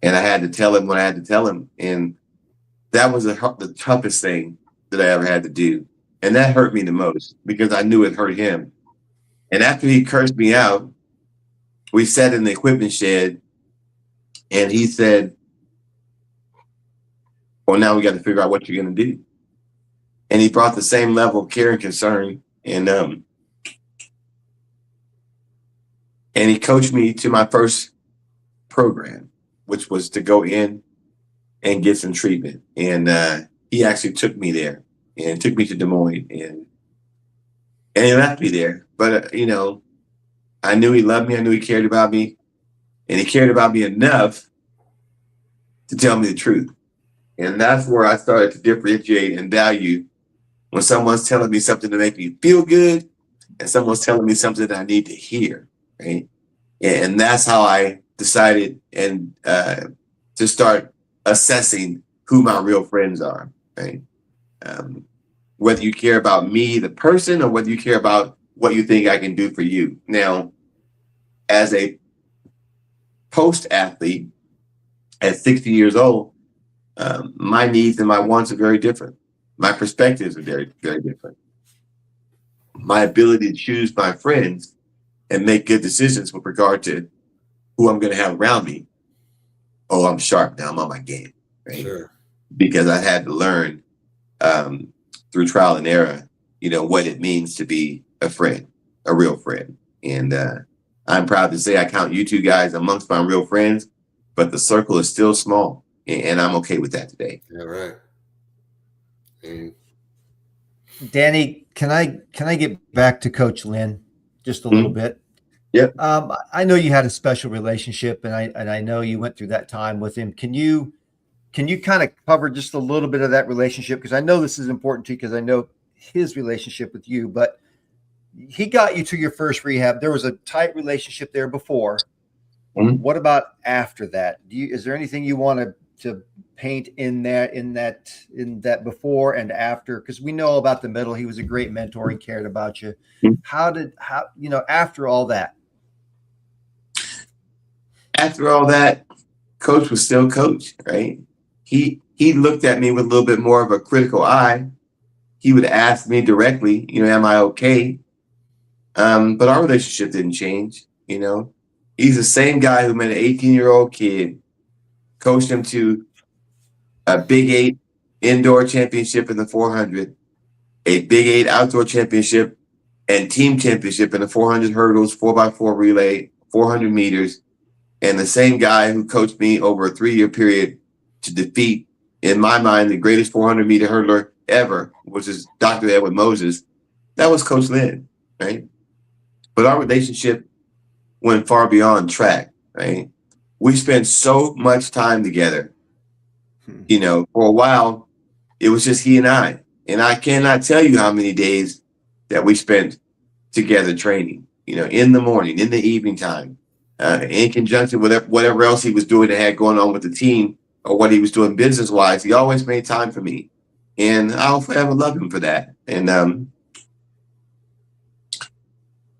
And I had to tell him what I had to tell him, and that was the toughest thing that I ever had to do. And that hurt me the most because I knew it hurt him. And after he cursed me out, we sat in the equipment shed, and he said, "Well, now we got to figure out what you're going to do." And he brought the same level of care and concern, and he coached me to my first program, which was to go in and get some treatment. And he actually took me there and took me to Des Moines, and he left me there. But, I knew he loved me. I knew he cared about me. And he cared about me enough to tell me the truth. And that's where I started to differentiate and value when someone's telling me something to make me feel good and someone's telling me something that I need to hear, right? And that's how I decided to start assessing who my real friends are, right? Whether you care about me, the person, or whether you care about what you think I can do for you. Now, as a post athlete at 60 years old, my needs and my wants are very different. My perspectives are very, very different. My ability to choose my friends and make good decisions with regard to who I'm going to have around me. Oh, I'm sharp now. I'm on my game, right? Sure. Because I had to learn through trial and error, what it means to be a friend, a real friend. And I'm proud to say I count you two guys amongst my real friends, but the circle is still small, and I'm okay with that today. Yeah, right. And Danny, can I get back to Coach Lynn just a little bit? Yep. I know you had a special relationship, and I know you went through that time with him. Can you kind of cover just a little bit of that relationship? Because I know this is important to you, because I know his relationship with you, but he got you to your first rehab. There was a tight relationship there before. Mm-hmm. What about after that? Is there anything you want to paint in that before and after? Because we know about the middle. He was a great mentor. He cared about you. Mm-hmm. After all that? After all that, Coach was still Coach, right? He looked at me with a little bit more of a critical eye. He would ask me directly, am I okay? But our relationship didn't change, He's the same guy who met an 18-year-old kid, coached him to a Big 8 indoor championship in the 400, a Big 8 outdoor championship and team championship in the 400 hurdles, 4x4 relay, 400 meters, and the same guy who coached me over a 3-year period to defeat, in my mind, the greatest 400-meter hurdler ever, which is Dr. Edwin Moses. That was Coach Lynn, right? But our relationship went far beyond track, right? We spent so much time together. For a while, it was just he and I. And I cannot tell you how many days that we spent together training, in the morning, in the evening time, in conjunction with whatever else he was doing that had going on with the team or what he was doing business-wise. He always made time for me. And I'll forever love him for that. And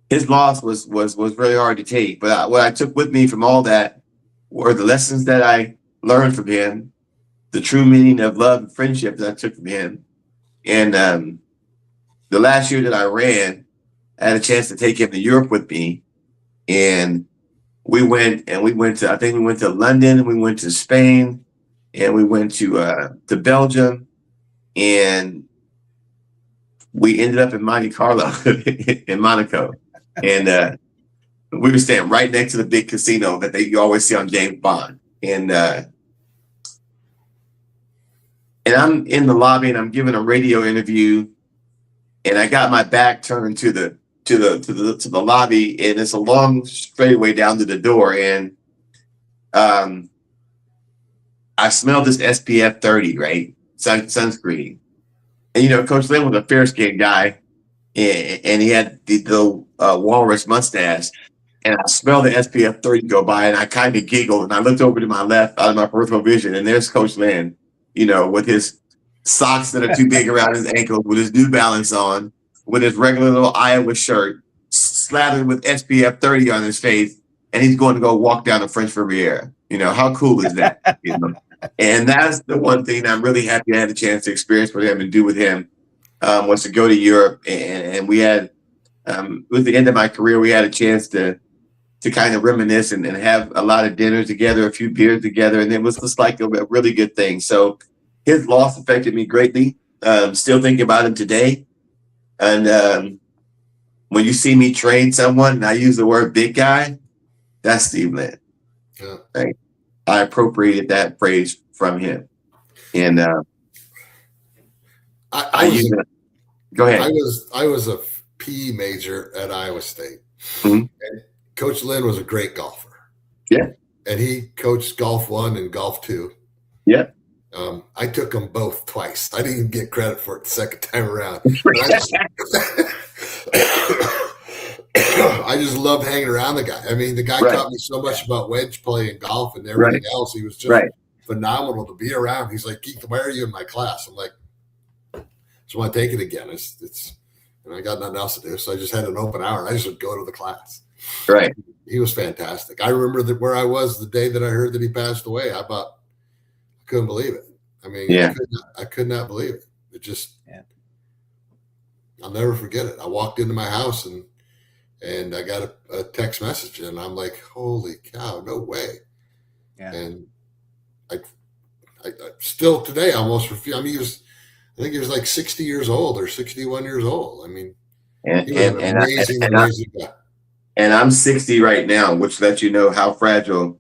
his loss was really hard to take. But what I took with me from all that were the lessons that I learned from him, the true meaning of love and friendship that I took from him. And the last year that I ran, I had a chance to take him to Europe with me. And we went to London, we went to Spain, and we went to Belgium. And we ended up in Monte Carlo in Monaco. And we were staying right next to the big casino that you always see on James Bond. And I'm in the lobby and I'm giving a radio interview, and I got my back turned to the lobby, and it's a long straightaway down to the door. And I smelled this SPF 30, right? Sunscreen. And Coach Lynn was a fair-skinned guy, and he had the walrus mustache. And I smelled the SPF 30 go by, and I kind of giggled, and I looked over to my left out of my peripheral vision, and there's Coach Lynn, with his socks that are too big around his ankles, with his New Balance on, with his regular little Iowa shirt, slathered with SPF 30 on his face, and he's going to go walk down the French Riviera. How cool is that? And that's the one thing I'm really happy I had a chance to experience with him and do with him, was to go to Europe. And we had, it was the end of my career, we had a chance to kind of reminisce and have a lot of dinners together, a few beers together. And it was just like a really good thing. So his loss affected me greatly. Still thinking about him today. And when you see me train someone and I use the word big guy, that's Steve Lynn. Yeah. Right? I appropriated that phrase from him. And go ahead. I was a PE major at Iowa State. Mm-hmm. And Coach Lynn was a great golfer. Yeah. And he coached Golf 1 and Golf 2. Yeah. I took them both twice. I didn't even get credit for it the second time around. I just loved hanging around the guy. I mean, the guy taught me so much about wedge play and golf and everything else. He was just phenomenal to be around. He's like, Keith, why are you in my class? I'm like, just want to take it again. It's and I got nothing else to do. So I just had an open hour and I just would go to the class. Right. He was fantastic. I remember that where I was the day that I heard that he passed away. I couldn't believe it. I mean, Yeah. I could not believe it. It just, Yeah. I'll never forget it. I walked into my house and I got a text message, and I'm like, holy cow, no way. Yeah. And I still today almost refuse. I mean, I think he was like 60 years old or 61 years old. I mean, he was an amazing guy. And I'm 60 right now, which lets you know how fragile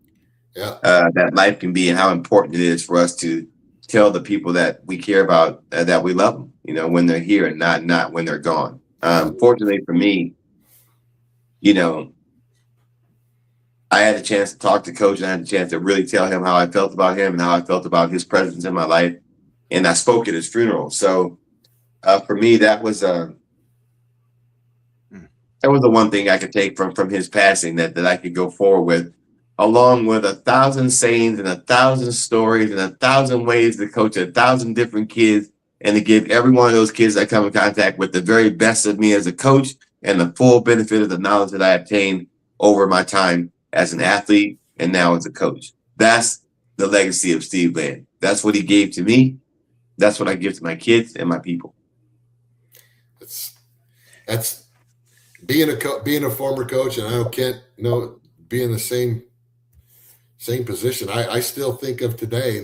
that life can be and how important it is for us to tell the people that we care about that we love them, you know, when they're here and not when they're gone. Fortunately for me, you know, I had a chance to talk to Coach, and I had a chance to really tell him how I felt about him and how I felt about his presence in my life. And I spoke at his funeral. So for me, that was the one thing I could take from his passing that I could go forward with, along with 1,000 sayings and 1,000 stories and 1,000 ways to coach 1,000 different kids, and to give every one of those kids I come in contact with the very best of me as a coach and the full benefit of the knowledge that I obtained over my time as an athlete and now as a coach. That's the legacy of Steve Land. That's what he gave to me. That's what I give to my kids and my people. That's being a former coach, and I know Kent, be in the same position. I still think of today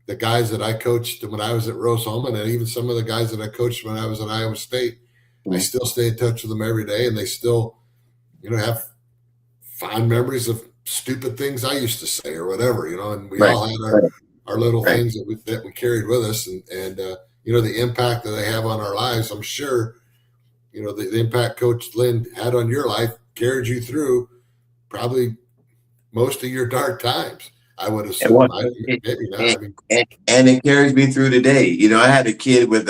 the guys that I coached when I was at Rose-Hulman, and even some of the guys that I coached when I was at Iowa State. I still stay in touch with them every day, and they still, have fond memories of stupid things I used to say or whatever, and we all had our little things that we carried with us, and the impact that they have on our lives. I'm sure, the impact Coach Lynn had on your life carried you through probably most of your dark times, I would assume. Maybe not. And it carries me through today. I had a kid with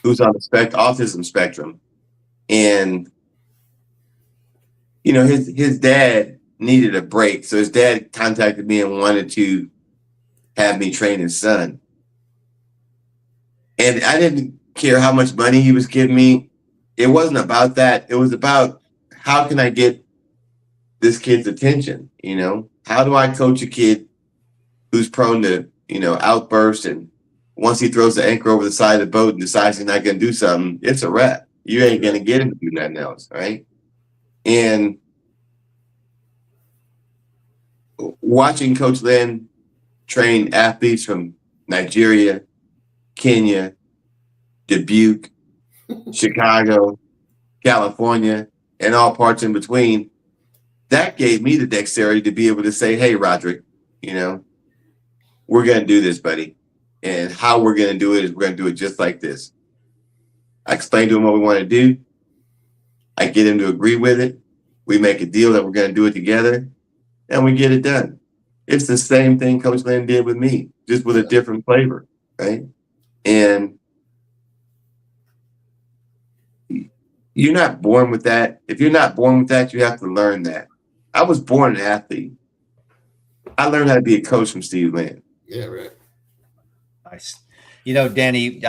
who's on the autism spectrum, and his dad needed a break, so his dad contacted me and wanted to have me train his son. And I didn't care how much money he was giving me. It wasn't about that. It was about, how can I get this kid's attention? How do I coach a kid who's prone to, outbursts, and once he throws the anchor over the side of the boat and decides he's not going to do something, it's a wrap. You ain't going to get him to do nothing else, right? And watching Coach Lynn train athletes from Nigeria, Kenya, Dubuque, Chicago, California, and all parts in between, that gave me the dexterity to be able to say, hey, Roderick, we're going to do this, buddy. And how we're going to do it is we're going to do it just like this. I explain to him what we want to do. I get him to agree with it. We make a deal that we're going to do it together, and we get it done. It's the same thing Coach Lynn did with me, just with a different flavor, right? And you're not born with that. If you're not born with that, you have to learn that. I was born an athlete. I learned how to be a coach from Steve Lynn. Yeah, right. Nice. Danny,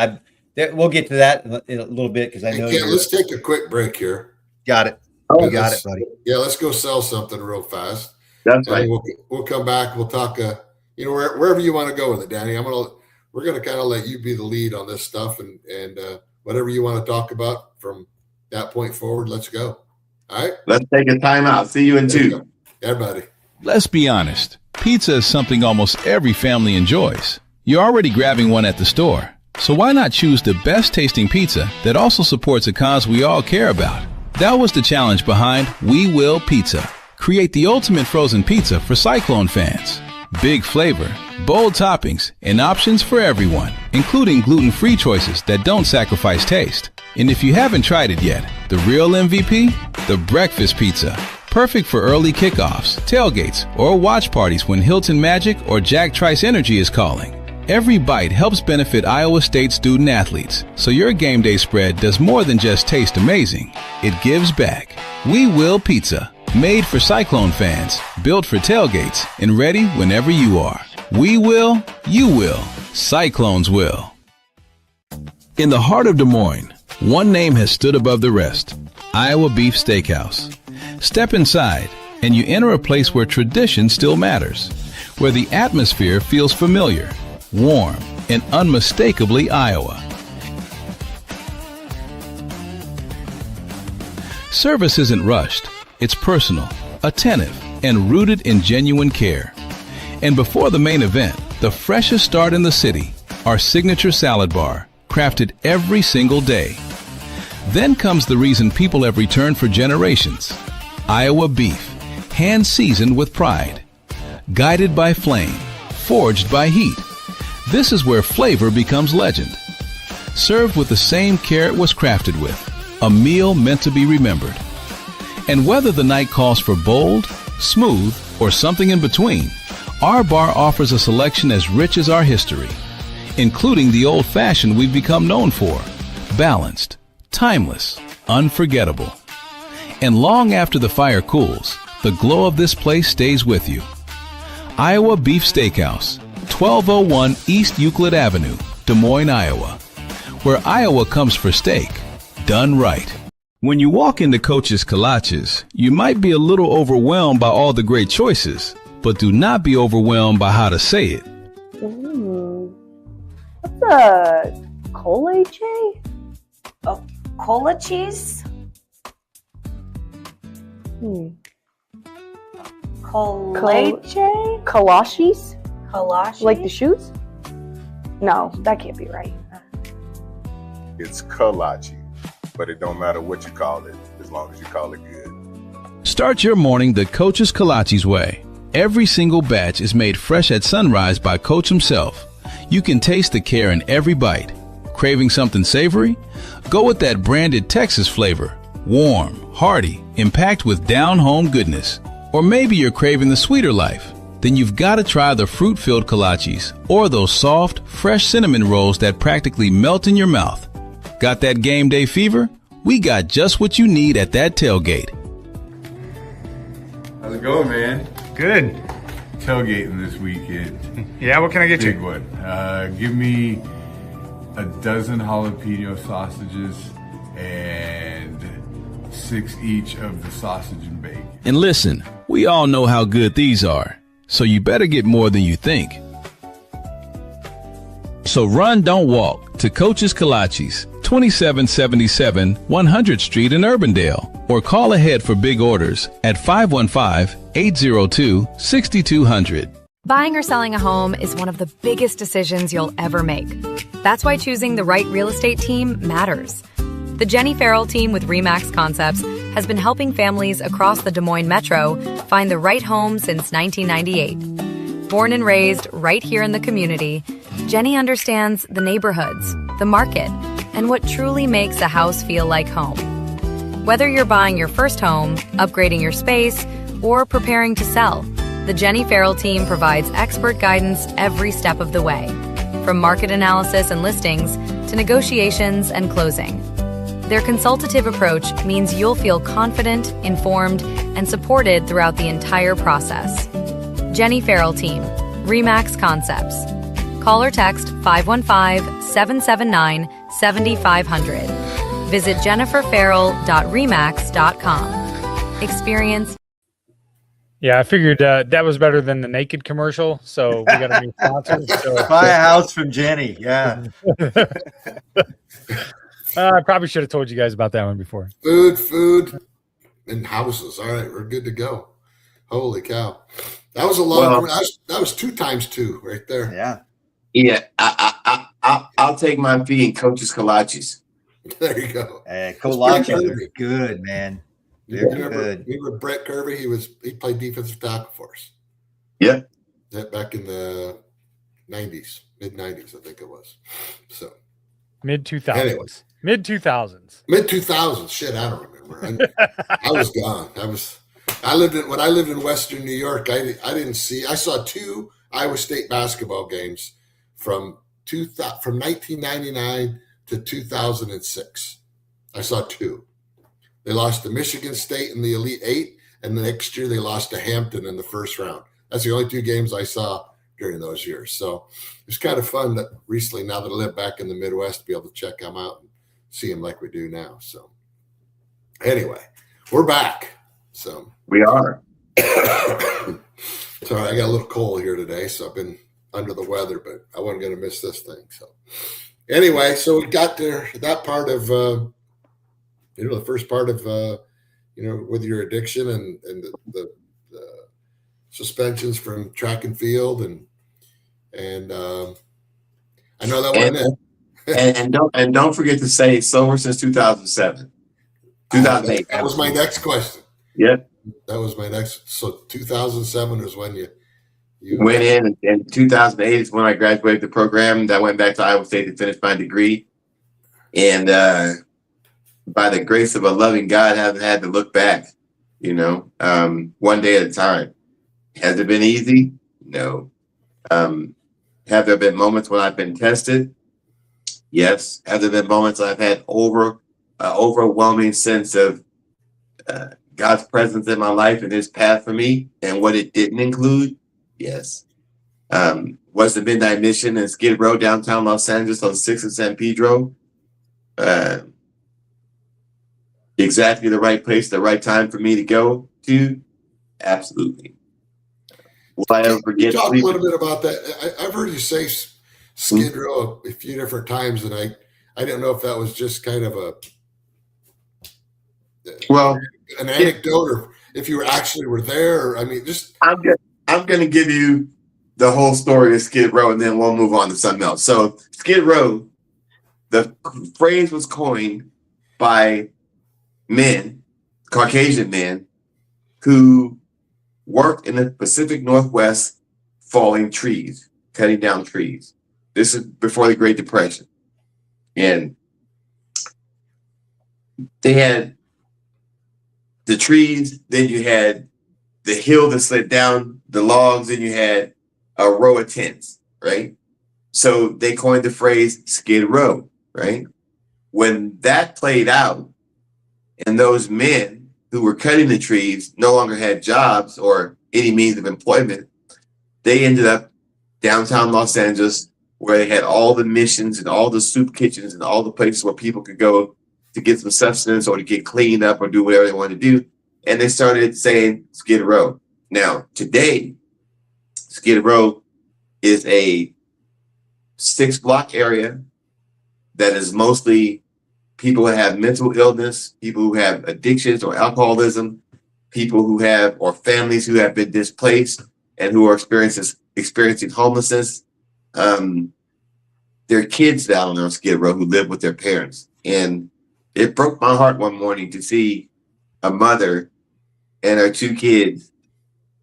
we'll get to that in a little bit, because I know let's take a quick break here. Got it. You got it, buddy. Yeah, let's go sell something real fast. That's right. We'll come back. We'll talk. Wherever you want to go with it, Danny. We're gonna kind of let you be the lead on this stuff, and whatever you want to talk about from that point forward. Let's go. All right. Let's take a time out. See you in 2. Yeah, buddy. Let's be honest. Pizza is something almost every family enjoys. You're already grabbing one at the store, so why not choose the best tasting pizza that also supports a cause we all care about? That was the challenge behind We Will Pizza. Create the ultimate frozen pizza for Cyclone fans. Big flavor, bold toppings, and options for everyone, including gluten-free choices that don't sacrifice taste. And if you haven't tried it yet, the real MVP? The breakfast pizza. Perfect for early kickoffs, tailgates, or watch parties when Hilton Magic or Jack Trice Energy is calling. Every bite helps benefit Iowa State student athletes, so your game day spread does more than just taste amazing. It gives back. We Will Pizza. Made for Cyclone fans, built for tailgates, and ready whenever you are. We will, you will, Cyclones will. In the heart of Des Moines, one name has stood above the rest: Iowa Beef Steakhouse. Step inside, and you enter a place where tradition still matters, where the atmosphere feels familiar, warm, and unmistakably Iowa. Service isn't rushed. It's personal, attentive, and rooted in genuine care. And before the main event, the freshest start in the city, our signature salad bar, crafted every single day. Then comes the reason people have returned for generations. Iowa beef, hand-seasoned with pride. Guided by flame, forged by heat. This is where flavor becomes legend. Served with the same care it was crafted with. A meal meant to be remembered. And whether the night calls for bold, smooth, or something in between, our bar offers a selection as rich as our history, including the old-fashioned we've become known for. Balanced, timeless, unforgettable. And long after the fire cools, the glow of this place stays with you. Iowa Beef Steakhouse, 1201 East Euclid Avenue, Des Moines, Iowa, where Iowa comes for steak, done right. When you walk into Coach's Kolaches, you might be a little overwhelmed by all the great choices, but do not be overwhelmed by how to say it. What's a colache? Oh, cola cheese? Colache? Kolaches? Kolache? Like the shoes? No, that can't be right. It's kolache, but it don't matter what you call it, as long as you call it good. Start your morning the Coach's Kolaches way. Every single batch is made fresh at sunrise by Coach himself. You can taste the care in every bite. Craving something savory? Go with that branded Texas flavor. Warm, hearty, and packed with down-home goodness. Or maybe you're craving the sweeter life. Then you've got to try the fruit-filled kolaches or those soft, fresh cinnamon rolls that practically melt in your mouth. Got that game day fever? We got just what you need at that tailgate. How's it going, man? Good. Tailgating this weekend. Yeah, what can I get Big you? one. Give me a dozen jalapeno sausages and 6 each of the sausage and bacon. And listen, we all know how good these are, so you better get more than you think. So run, don't walk to Coach's Kolaches, 2777 100th Street in Urbandale, or call ahead for big orders at 515-802-6200. Buying or selling a home is one of the biggest decisions you'll ever make. That's why choosing the right real estate team matters. The Jenny Farrell team with RE/MAX Concepts has been helping families across the Des Moines Metro find the right home since 1998. Born and raised right here in the community, Jenny understands the neighborhoods, the market, and what truly makes a house feel like home. Whether you're buying your first home, upgrading your space, or preparing to sell, the Jenny Farrell team provides expert guidance every step of the way, from market analysis and listings to negotiations and closing. Their consultative approach means you'll feel confident, informed, and supported throughout the entire process. Jenny Farrell Team, RE/MAX Concepts. Call or text 515-779-7500. Visit jenniferfarrell.remax.com. Experience. Yeah, I figured that was better than the naked commercial, so we got a new sponsor. So. Buy a house from Jenny. Yeah. I probably should have told you guys about that one before. Food, and houses. All right, we're good to go. Holy cow. That was a long that was 2 times 2 right there. Yeah. Yeah, I'll take my fee in Coach's Kolaches. There you go. Kolaches are good, man. They're good. Remember Brett Kirby? He played defensive tackle for us. Yeah. Back in the 90s, mid-90s, I think it was. So mid-2000s. Anyways. Mid-2000s. Mid-2000s. Shit, I don't remember. I was gone. I lived in Western New York. I saw 2 Iowa State basketball games from 1999 to 2006. I saw 2. They lost to Michigan State in the Elite 8, and the next year they lost to Hampton in the first round. That's the only 2 games I saw during those years. So it was kind of fun that recently, now that I live back in the Midwest, to be able to check them out and see them like we do now. So anyway, we're back. So we are. Sorry, I got a little cold here today, so I've been under the weather, but I wasn't going to miss this thing. So anyway, so we got to that part of, the first part of, with your addiction and the suspensions from track and field. And I know that wasn't it. and don't forget to say sober since 2007. 2008. That was my next question. Yep. That was my next. So 2007 is when you went in, and 2008 is when I graduated the program. I went back to Iowa State to finish my degree. And by the grace of a loving God, I haven't had to look back, one day at a time. Has it been easy? No. Have there been moments when I've been tested? Yes. Have there been moments I've had overwhelming sense of God's presence in my life and his path for me and what it didn't include? Yes. Was the midnight mission in Skid Row, downtown Los Angeles on 6th and San Pedro exactly the right place, the right time for me to go to? Absolutely. Will I ever forget? Talk a little bit about that. I've heard you say Skid Row a few different times, and I didn't know if that was just kind of an anecdote, or if you actually were there. Or, I mean, just I'm going to give you the whole story of Skid Row, and then we'll move on to something else. So Skid Row, the phrase was coined by men, Caucasian men, who worked in the Pacific Northwest falling trees, cutting down trees. This is before the Great Depression. And they had the trees, then you had the hill that slid down, the logs, then you had a row of tents, right? So they coined the phrase Skid Row, right? When that played out, and those men who were cutting the trees no longer had jobs or any means of employment, they ended up downtown Los Angeles, where they had all the missions and all the soup kitchens and all the places where people could go to get some sustenance or to get cleaned up or do whatever they wanted to do. And they started saying Skid Row. Now, today, Skid Row is a 6-block area that is mostly people who have mental illness, people who have addictions or alcoholism, people who have, or families who have been displaced and who are experiencing homelessness. There are kids down on Skid Row who live with their parents. And it broke my heart one morning to see a mother and her 2 kids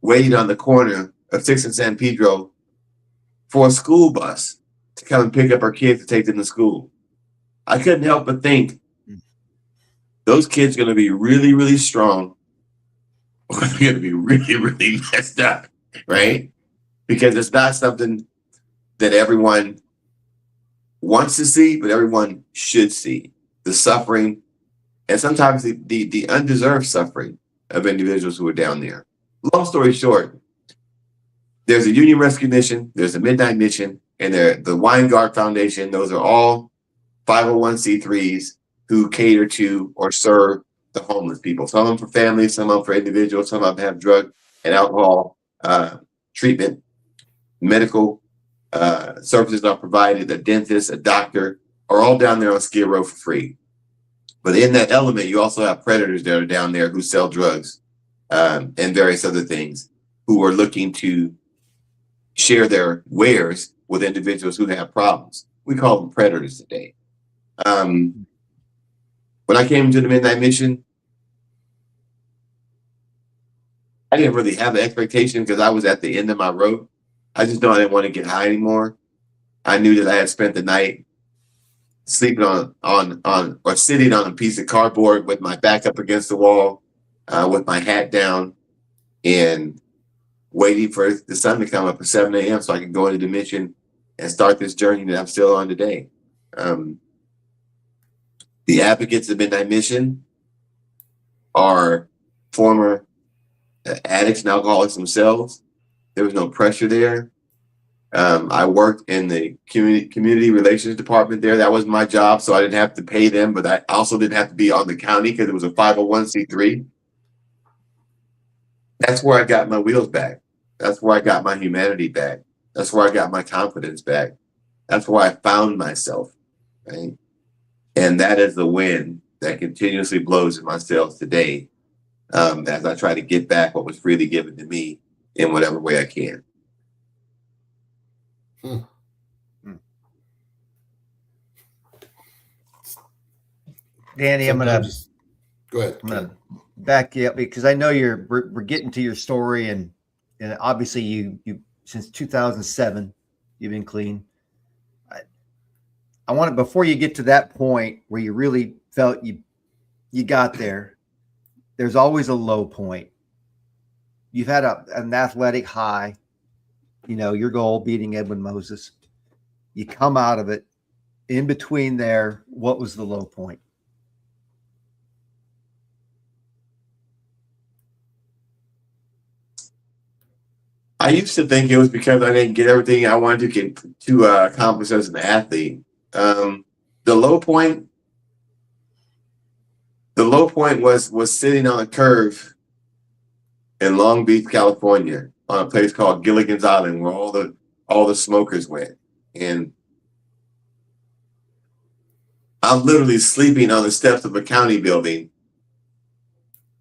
waiting on the corner of 6th and San Pedro for a school bus to come and pick up her kids to take them to school. I couldn't help but think those kids are going to be really, really strong, or they're going to be really, really messed up, right? Because it's not something that everyone wants to see, but everyone should see. The suffering, and sometimes the undeserved suffering of individuals who are down there. Long story short, there's a Union Rescue Mission, there's a Midnight Mission, and the Weingart Foundation. Those are all 501c3s who cater to or serve the homeless people. Some of them for families, some of them for individuals, some of them have drug and alcohol treatment. Medical services are provided. A dentist, a doctor are all down there on Skid Row for free. But in that element, you also have predators that are down there who sell drugs and various other things, who are looking to share their wares with individuals who have problems. We call them predators today. When I came to the Midnight Mission, I didn't really have an expectation because I was at the end of my rope. I just know I didn't want to get high anymore. I knew that I had spent the night sleeping on or sitting on a piece of cardboard with my back up against the wall, with my hat down, and waiting for the sun to come up at 7 a.m. so I can go into the mission and start this journey that I'm still on today. The advocates of Midnight Mission are former addicts and alcoholics themselves. There was no pressure there. I worked in the community relations department there. That was my job, so I didn't have to pay them, but I also didn't have to be on the county because it was a 501c3. That's where I got my wheels back. That's where I got my humanity back. That's where I got my confidence back. That's where I found myself, right? And that is the wind that continuously blows in my sails today, as I try to get back what was freely given to me in whatever way I can. Danny, I'm gonna go ahead. I'm gonna back you up because I know we're getting to your story, and obviously you since 2007 you've been clean. I want to, before you get to that point where you really felt you got there, there's always a low point. You've had an athletic high, your goal beating Edwin Moses. You come out of it. In between there, what was the low point? I used to think it was because I didn't get everything I wanted to accomplish as an athlete. The low point was sitting on a curve in Long Beach, California, on a place called Gilligan's Island, where all the smokers went, and I'm literally sleeping on the steps of a county building,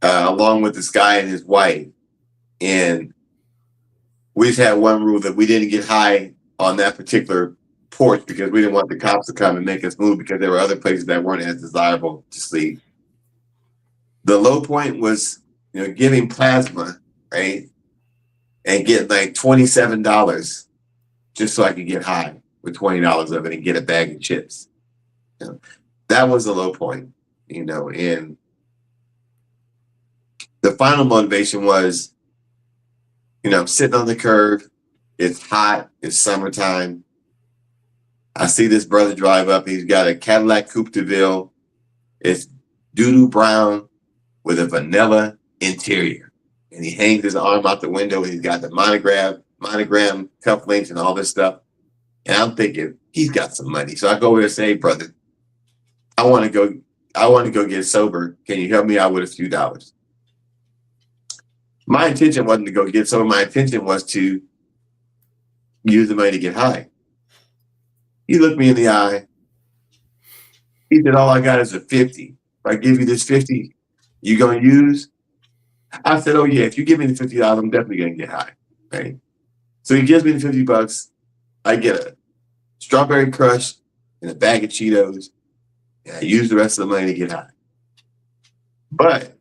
along with this guy and his wife, and we just had one rule that we didn't get high on that particular porch because we didn't want the cops to come and make us move because there were other places that weren't as desirable to sleep. The low point was, giving plasma, right? And getting like $27 just so I could get high with $20 of it and get a bag of chips. That was the low point, and the final motivation was, I'm sitting on the curb. It's hot. It's summertime. I see this brother drive up. He's got a Cadillac Coupe de Ville. It's doo-doo brown with a vanilla interior. And he hangs his arm out the window. And he's got the monogram cufflinks and all this stuff. And I'm thinking, he's got some money. So I go over there and say, hey, brother, I want to go get sober. Can you help me out with a few dollars? My intention wasn't to go get sober. My intention was to use the money to get high. He looked me in the eye. He said, all I got is a 50. If I give you this 50, you going to use? I said, oh, yeah, if you give me the $50, I'm definitely going to get high. Right? So he gives me the $50. I get a strawberry crush and a bag of Cheetos, and I use the rest of the money to get high. But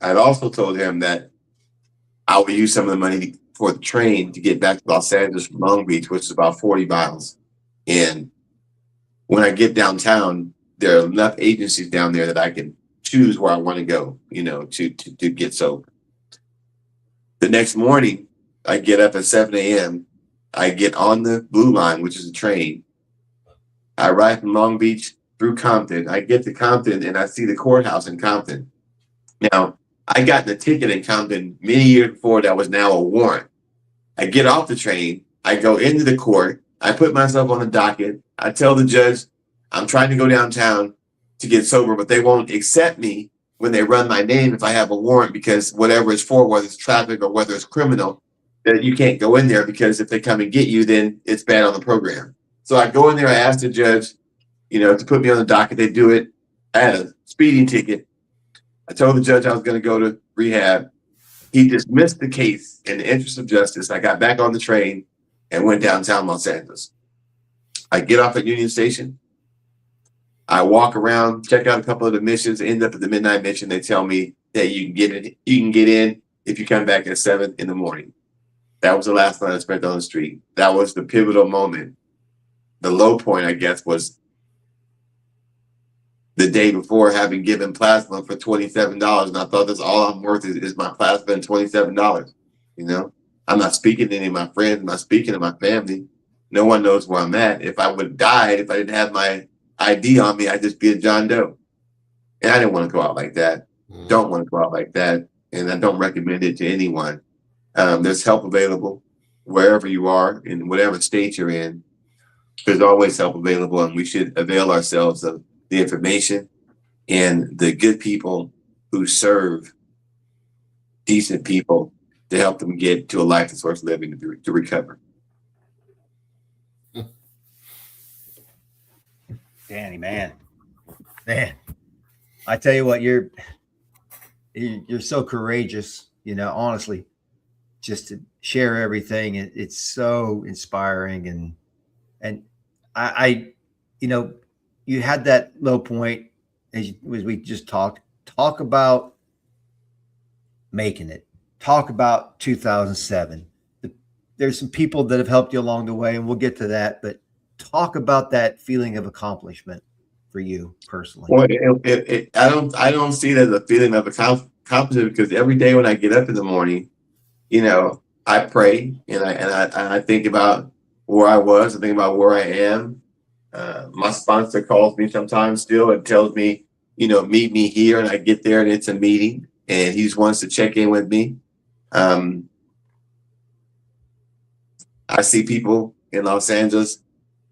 I'd also told him that I would use some of the money for the train to get back to Los Angeles from Long Beach, which is about 40 miles. And when I get downtown, there are enough agencies down there that I can choose where I want to go, to get sober. The next morning, I get up at 7 a.m. I get on the Blue Line, which is a train. I ride from Long Beach through Compton. I get to Compton and I see the courthouse in Compton. Now, I got the ticket in Compton many years before that was now a warrant. I get off the train. I go into the court. I put myself on the docket. I tell the judge I'm trying to go downtown to get sober, but they won't accept me when they run my name if I have a warrant because whatever it's for, whether it's traffic or whether it's criminal, that you can't go in there because if they come and get you, then it's bad on the program. So I go in there. I ask the judge, to put me on the docket. They do it. I had a speeding ticket. I told the judge I was going to go to rehab. He dismissed the case in the interest of justice. I got back on the train and went downtown Los Angeles. I get off at Union Station. I walk around, check out a couple of the missions, end up at the midnight mission. They tell me that you can get in if you come back at 7 in the morning. That was the last night I spent on the street. That was the pivotal moment. The low point, I guess, was the day before having given plasma for $27. And I thought that's all I'm worth is my plasma and $27. I'm not speaking to any of my friends. I'm not speaking to my family. No one knows where I'm at. If I would have died, if I didn't have my ID on me, I'd just be a John Doe. And I didn't want to go out like that. Don't want to go out like that. And I don't recommend it to anyone. There's help available wherever you are, in whatever state you're in. There's always help available, and we should avail ourselves of the information and the good people who serve decent people to help them get to a life that's worth living to recover. Danny, man, I tell you what, you're so courageous, honestly, just to share everything. It's so inspiring. And I you had that low point as we just talk about making it, talk about 2007. There's some people that have helped you along the way, and we'll get to that, but talk about that feeling of accomplishment for you personally. Well, I don't see it as a feeling of accomplishment, because every day when I get up in the morning, I pray and I think about where I was, I think about where I am. My sponsor calls me sometimes still and tells me, meet me here, and I get there and it's a meeting, and he just wants to check in with me. I see people in Los Angeles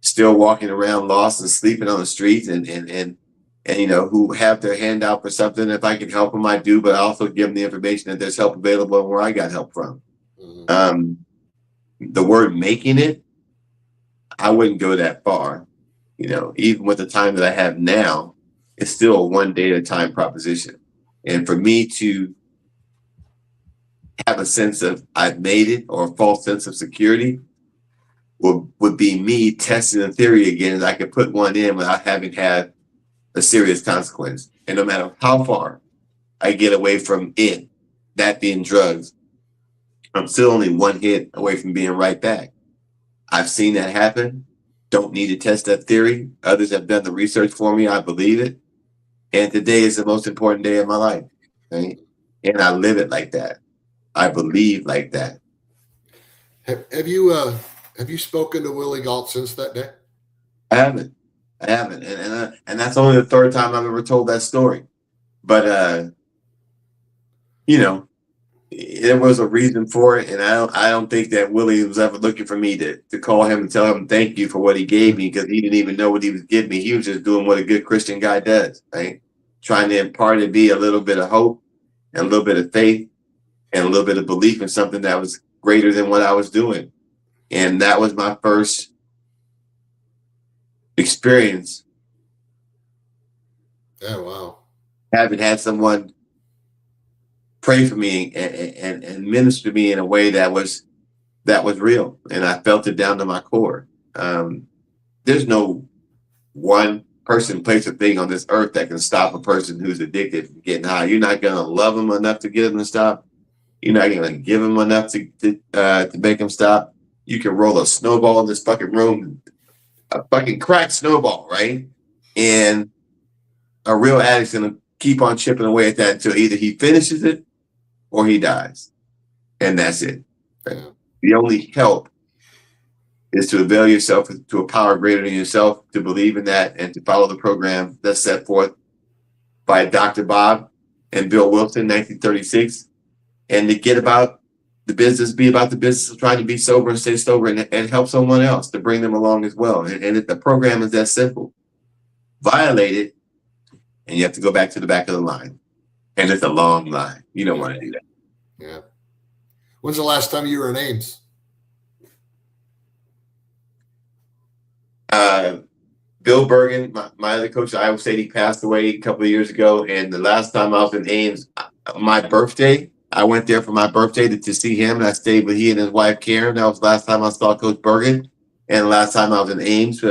still walking around lost and sleeping on the streets, and who have their hand out for something. If I can help them, I do, but I also give them the information that there's help available and where I got help from. The word making it, I wouldn't go that far. Even with the time that I have now, it's still a one day at a time proposition. And for me to have a sense of I've made it, or a false sense of security, would be me testing the theory again, and I could put one in without having had a serious consequence. And no matter how far I get away from it, that being drugs, I'm still only one hit away from being right back. I've seen that happen. Don't need to test that theory. Others have done the research for me. I believe it. And today is the most important day of my life. Right? And I live it like that. I believe like that. Have you spoken to Willie Galt since that day? I haven't. And that's only the third time I've ever told that story. But, there was a reason for it. And I don't think that Willie was ever looking for me to call him and tell him thank you for what he gave me, because he didn't even know what he was giving me. He was just doing what a good Christian guy does, right? Trying to impart and be a little bit of hope and a little bit of faith and a little bit of belief in something that was greater than what I was doing. And that was my first experience. Oh, wow. Having had someone pray for me and minister to me in a way that was real. And I felt it down to my core. There's no one person, place, or thing on this earth that can stop a person who's addicted from getting high. You're not going to love them enough to get them to stop. You're not going to give them enough to make them stop. You can roll a snowball in this fucking room, a fucking cracked snowball, right? And a real addict's going to keep on chipping away at that until either he finishes it or he dies. And that's it. Right? The only help is to avail yourself to a power greater than yourself, to believe in that, and to follow the program that's set forth by Dr. Bob and Bill Wilson in 1936, and to get about the business, be about the business of trying to be sober and stay sober, and help someone else to bring them along as well. And the program is that simple. Violate it, and you have to go back to the back of the line. And it's a long line. You don't want to do that. Yeah. When's the last time you were in Ames? Bill Bergen, my other coach at Iowa State, he passed away a couple of years ago. And the last time I was in Ames, my birthday, I went there for my birthday to see him, and I stayed with he and his wife Karen. That was the last time I saw Coach Bergen. And the last time I was in Ames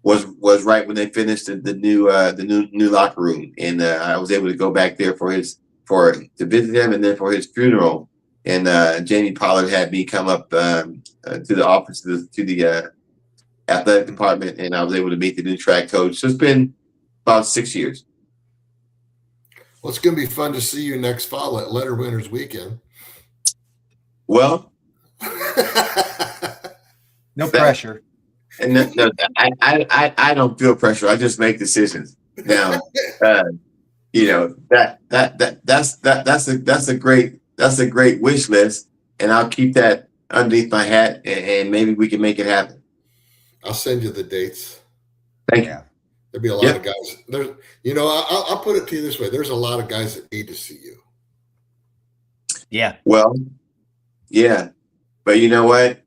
was right when they finished the new locker room, and I was able to go back there to visit him, and then for his funeral. And Jamie Pollard had me come up to the office to the athletic department, and I was able to meet the new track coach. So it's been about 6 years. Well, it's going to be fun to see you next fall at Letter Winners Weekend. Well, no pressure. And no, I don't feel pressure. I just make decisions. Now, that's a great wish list, and I'll keep that underneath my hat, and maybe we can make it happen. I'll send you the dates. Thank you. There'll be a lot of guys. I'll put it to you this way: there's a lot of guys that need to see you. Yeah. Well, yeah. But you know what?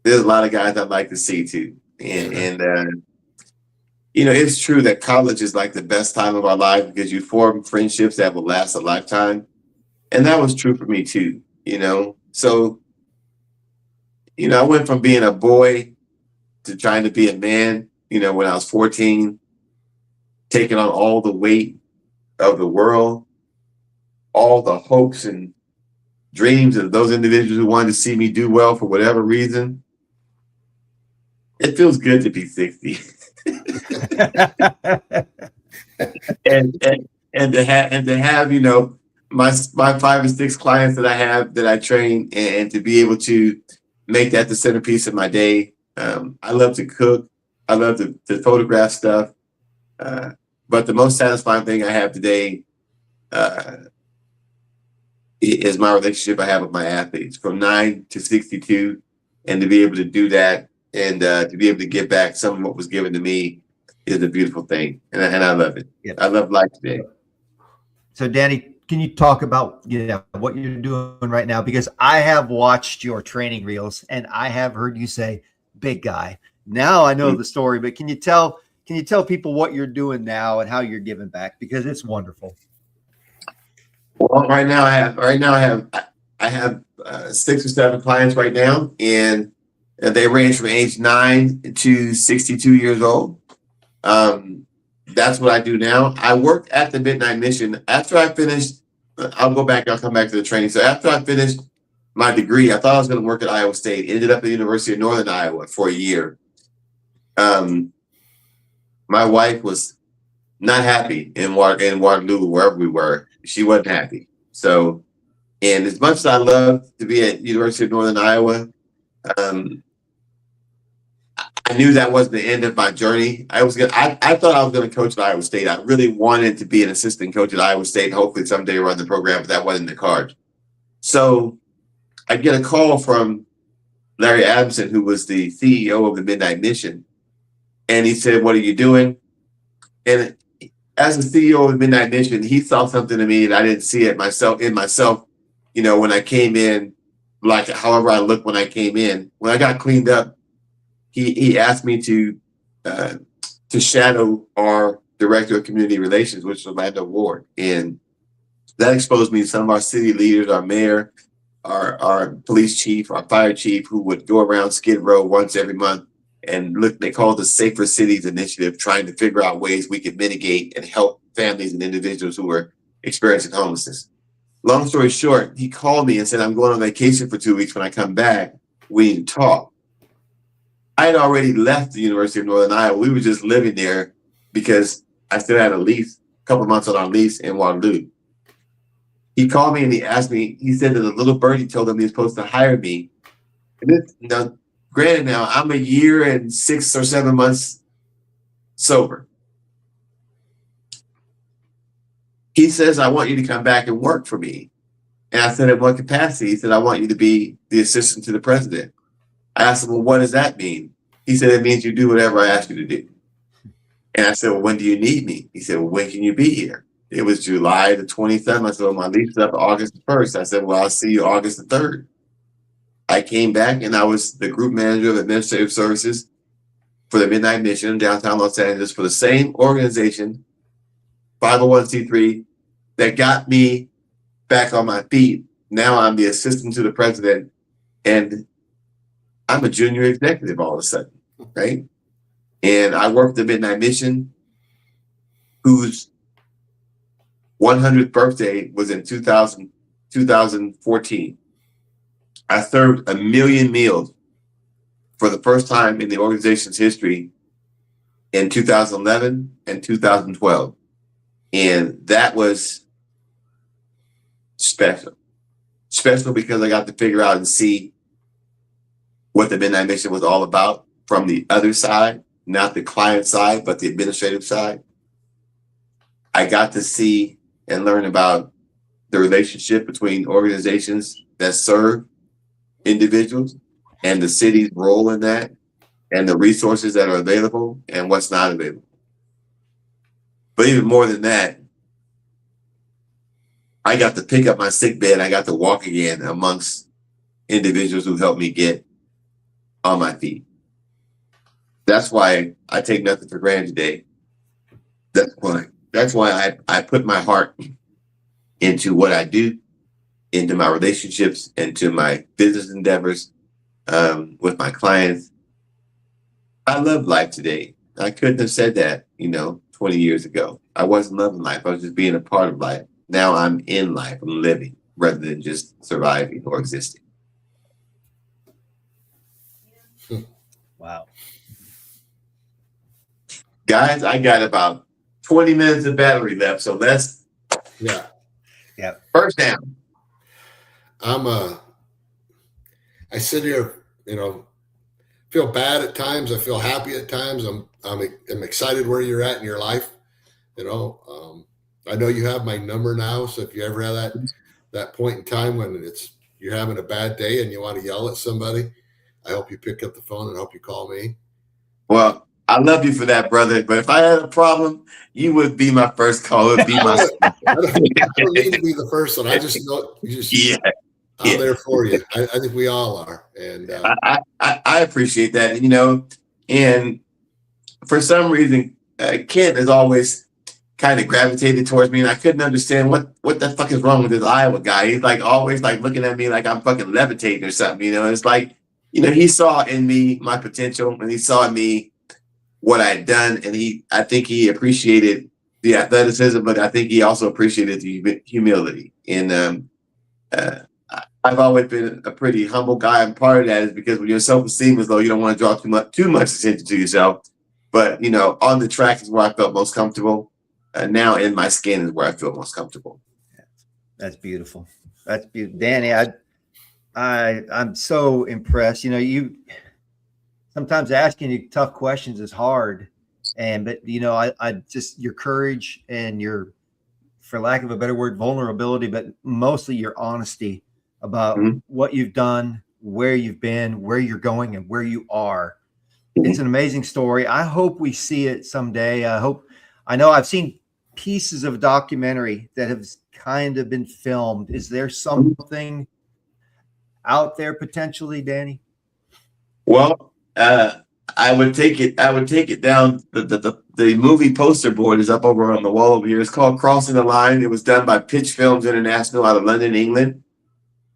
There's a lot of guys I'd like to see too. And it's true that college is like the best time of our life because you form friendships that will last a lifetime. And that was true for me too, So, I went from being a boy to trying to be a man, when I was 14, taking on all the weight of the world, all the hopes and dreams of those individuals who wanted to see me do well for whatever reason. It feels good to be 60. and to have my 5 or 6 clients that I have that I train, and to be able to make that the centerpiece of my day. I love to cook. I love to photograph stuff. But the most satisfying thing I have today is my relationship I have with my athletes from 9 to 62, and to be able to do that and to be able to give back some of what was given to me is a beautiful thing, and I love it. Yep. I love life today. So, Danny, can you talk about what you're doing right now? Because I have watched your training reels, and I have heard you say "big guy." Now I know the story, but can you tell people what you're doing now and how you're giving back? Because it's wonderful. Well, right now I have 6 or 7 clients right now, and they range from age 9 to 62 years old. That's what I do now. I worked at the Midnight Mission. After I finished, I'll come back to the training. So after I finished my degree, I thought I was going to work at Iowa State. Ended up at the University of Northern Iowa for a year. My wife was not happy in Waterloo, wherever we were. She wasn't happy. So, and as much as I love to be at University of Northern Iowa, I knew that wasn't the end of my journey. I thought I was going to coach at Iowa State. I really wanted to be an assistant coach at Iowa State, hopefully someday run the program, but that wasn't in the cards. So I get a call from Larry Adamson, who was the CEO of the Midnight Mission. And he said, "What are you doing?" And as the CEO of the Midnight Mission, he saw something in me that I didn't see it myself, when I came in, like however I looked when I came in. When I got cleaned up, he asked me to shadow our director of community relations, which is Orlando Ward. And that exposed me to some of our city leaders, our mayor, our police chief, our fire chief, who would go around Skid Row once every month and look. They called the Safer Cities Initiative, trying to figure out ways we could mitigate and help families and individuals who were experiencing homelessness. Long story short, he called me and said, "I'm going on vacation for 2 weeks. When I come back, we need to talk." I had already left the University of Northern Iowa. We were just living there because I still had a couple months on our lease in Waterloo. He called me and he asked me, he said that a little birdie told him he was supposed to hire me. And granted now, I'm a year and 6 or 7 months sober. He says, "I want you to come back and work for me." And I said, "In what capacity?" He said, "I want you to be the assistant to the president." I asked him, "Well, what does that mean?" He said, "It means you do whatever I ask you to do." And I said, "Well, when do you need me?" He said, "Well, when can you be here?" It was July the 27th. I said, "Well, my lease is up August 1st. I said, "Well, I'll see you August the 3rd. I came back and I was the group manager of administrative services for the Midnight Mission in downtown Los Angeles for the same organization, 501c3, that got me back on my feet. Now I'm the assistant to the president, and I'm a junior executive all of a sudden, right? And I worked the Midnight Mission, whose 100th birthday was in 2014. I served 1 million meals for the first time in the organization's history in 2011 and 2012. And that was special. Special because I got to figure out and see what the Midnight Mission was all about from the other side, not the client side, but the administrative side. I got to see and learn about the relationship between organizations that serve individuals and the city's role in that, and the resources that are available and what's not available. But even more than that, I got to pick up my sick bed. I got to walk again amongst individuals who helped me get on my feet. That's why I take nothing for granted today. That's why I put my heart into what I do, into my relationships, into my business endeavors, with my clients. I love life today. I couldn't have said that, 20 years ago. I wasn't loving life. I was just being a part of life. Now I'm in life. I'm living rather than just surviving or existing. Wow. Guys, I got about 20 minutes of battery left, so let's first down. I sit here, feel bad at times. I feel happy at times. I'm excited where you're at in your life. I know you have my number now, so if you ever have that point in time when you're having a bad day and you want to yell at somebody, I hope you pick up the phone and I hope you call me. Well, I love you for that, brother. But if I had a problem, you would be my first call. It would be my. I don't need to be the first one. I just know I'm there for you. I think we all are, and I appreciate that. And for some reason, Kent has always kind of gravitated towards me, and I couldn't understand what the fuck is wrong with this Iowa guy. He's always looking at me like I'm fucking levitating or something. It's like, he saw in me my potential, and he saw in me what I had done, and I think he appreciated the athleticism, but I think he also appreciated the humility. And I've always been a pretty humble guy, and part of that is because when your self-esteem is low, you don't want to draw too much attention to yourself. But on the track is where I felt most comfortable. Now in my skin is where I feel most comfortable. That's beautiful. That's beautiful, Danny. I'm so impressed. You sometimes asking you tough questions is hard, but I just your courage and your, for lack of a better word, vulnerability, but mostly your honesty about what you've done, where you've been, where you're going, and where you are. It's an amazing story. I hope we see it someday. I know I've seen pieces of documentary that have kind of been filmed. Is there something out there potentially, Danny? Well, I would take it down. The movie poster board is up over on the wall over here. It's called Crossing the Line. It was done by Pitch Films International out of London, England.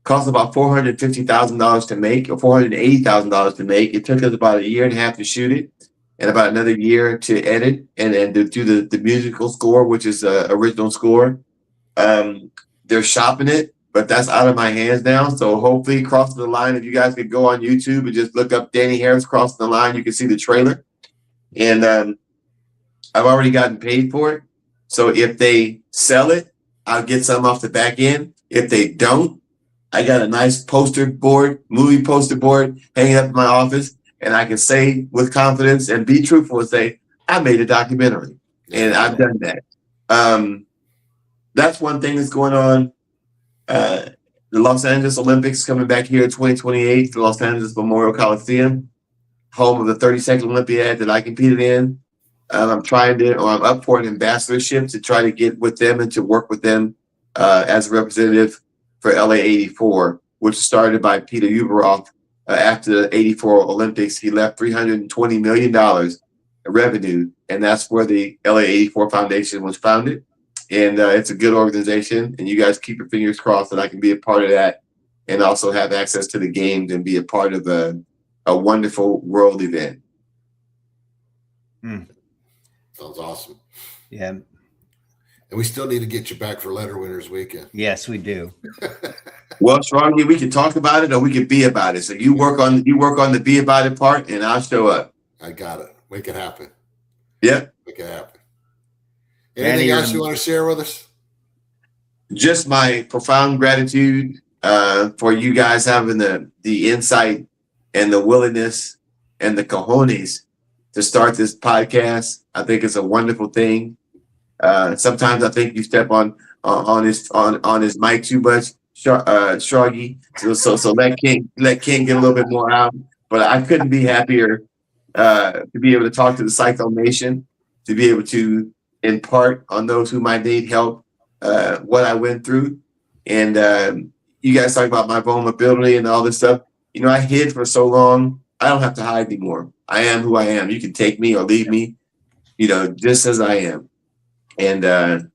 Cost about $450,000 to make, or $480,000 to make. It took us about 1.5 years to shoot it, and about another year to edit, and then to do the musical score, which is original score. They're shopping it, but that's out of my hands now. So hopefully, Crossing the Line, if you guys could go on YouTube and just look up Danny Harris Crossing the Line, you can see the trailer. And I've already gotten paid for it. So if they sell it, I'll get some off the back end. If they don't, I got a nice movie poster board hanging up in my office, and I can say with confidence and be truthful and say, I made a documentary, and I've done that. That's one thing that's going on. The Los Angeles Olympics coming back here in 2028, the Los Angeles Memorial Coliseum, home of the 32nd Olympiad that I competed in. I'm up for an ambassadorship to try to get with them and to work with them as a representative for LA 84, which started by Peter Uberoff. After the 84 Olympics, he left $320 million in revenue, and that's where the LA 84 Foundation was founded. And it's a good organization, and you guys keep your fingers crossed that I can be a part of that and also have access to the games and be a part of a wonderful world event. Sounds awesome. Yeah. And we still need to get you back for Letter Winners Weekend. Yes, we do. Well, Strongy, we can talk about it or we can be about it. So you work on the be about it part, and I'll show up. I got it. Make it happen. Yeah. Make it happen. Anything else you want to share with us? Just my profound gratitude for you guys having the insight and the willingness and the cojones to start this podcast. I think it's a wonderful thing. Sometimes I think you step on his mic too much, Shruggy. So let King get a little bit more out. But I couldn't be happier to be able to talk to the Cyclone Nation, to be able to impart on those who might need help what I went through. And you guys talk about my vulnerability and all this stuff. You know, I hid for so long. I don't have to hide anymore. I am who I am. You can take me or leave me, you know, just as I am. And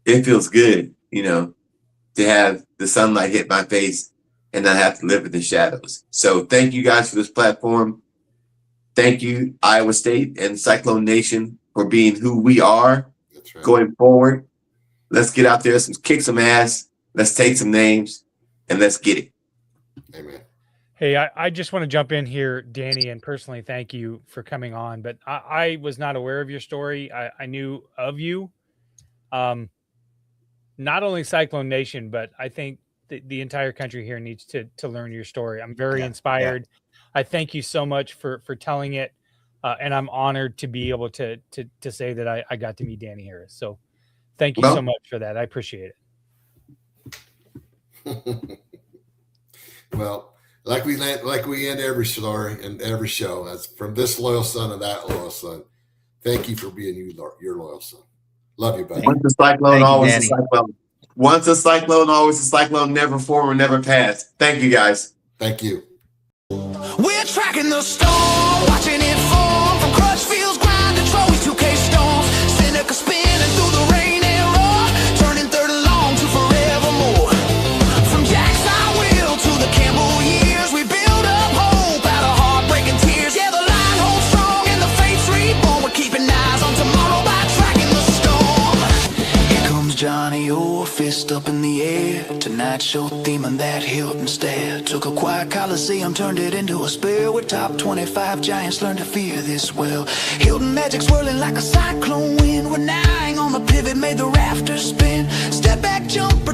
it feels good, you know, to have the sunlight hit my face and not have to live in the shadows. So thank you guys for this platform. Thank you, Iowa State and Cyclone Nation, for being who we are. That's right. Going forward. Let's get out there, kick some ass. Let's take some names, and let's get it. Amen. Hey, I just want to jump in here, Danny, and personally thank you for coming on. But I was not aware of your story. I knew of you. Not only Cyclone Nation, but I think the entire country here needs to learn your story. I'm very inspired. Yeah. I thank you so much for telling it, and I'm honored to be able to say that I got to meet Danny Harris. So thank you so much for that. I appreciate it. Well, like we end every story and every show. That's from this loyal son to that loyal son. Thank you for being your loyal son. Love you, buddy. Once a cyclone, always a cyclone. Once a cyclone, always a cyclone. Never forward, never past. Thank you, guys. Thank you. We're tracking the storm, watching it form from Crutchfield's grind to Troy's 2K storms. Seneca spinning through the rain and roar, turning third and long to forevermore. From Jack's I will to the Campbell years, we build up hope out of heartbreaking tears. Yeah, the line holds strong and the fate's reborn. We're keeping eyes on tomorrow by tracking the storm. Here comes Johnny Orr, fist up in the air. Tonight's show theme on that Hilton stare. Took a quiet Coliseum, turned it into a spare. Where top 25 giants learn to fear this well. Hilton magic swirling like a cyclone wind. We're nine on the pivot, made the rafters spin. Step back jumper.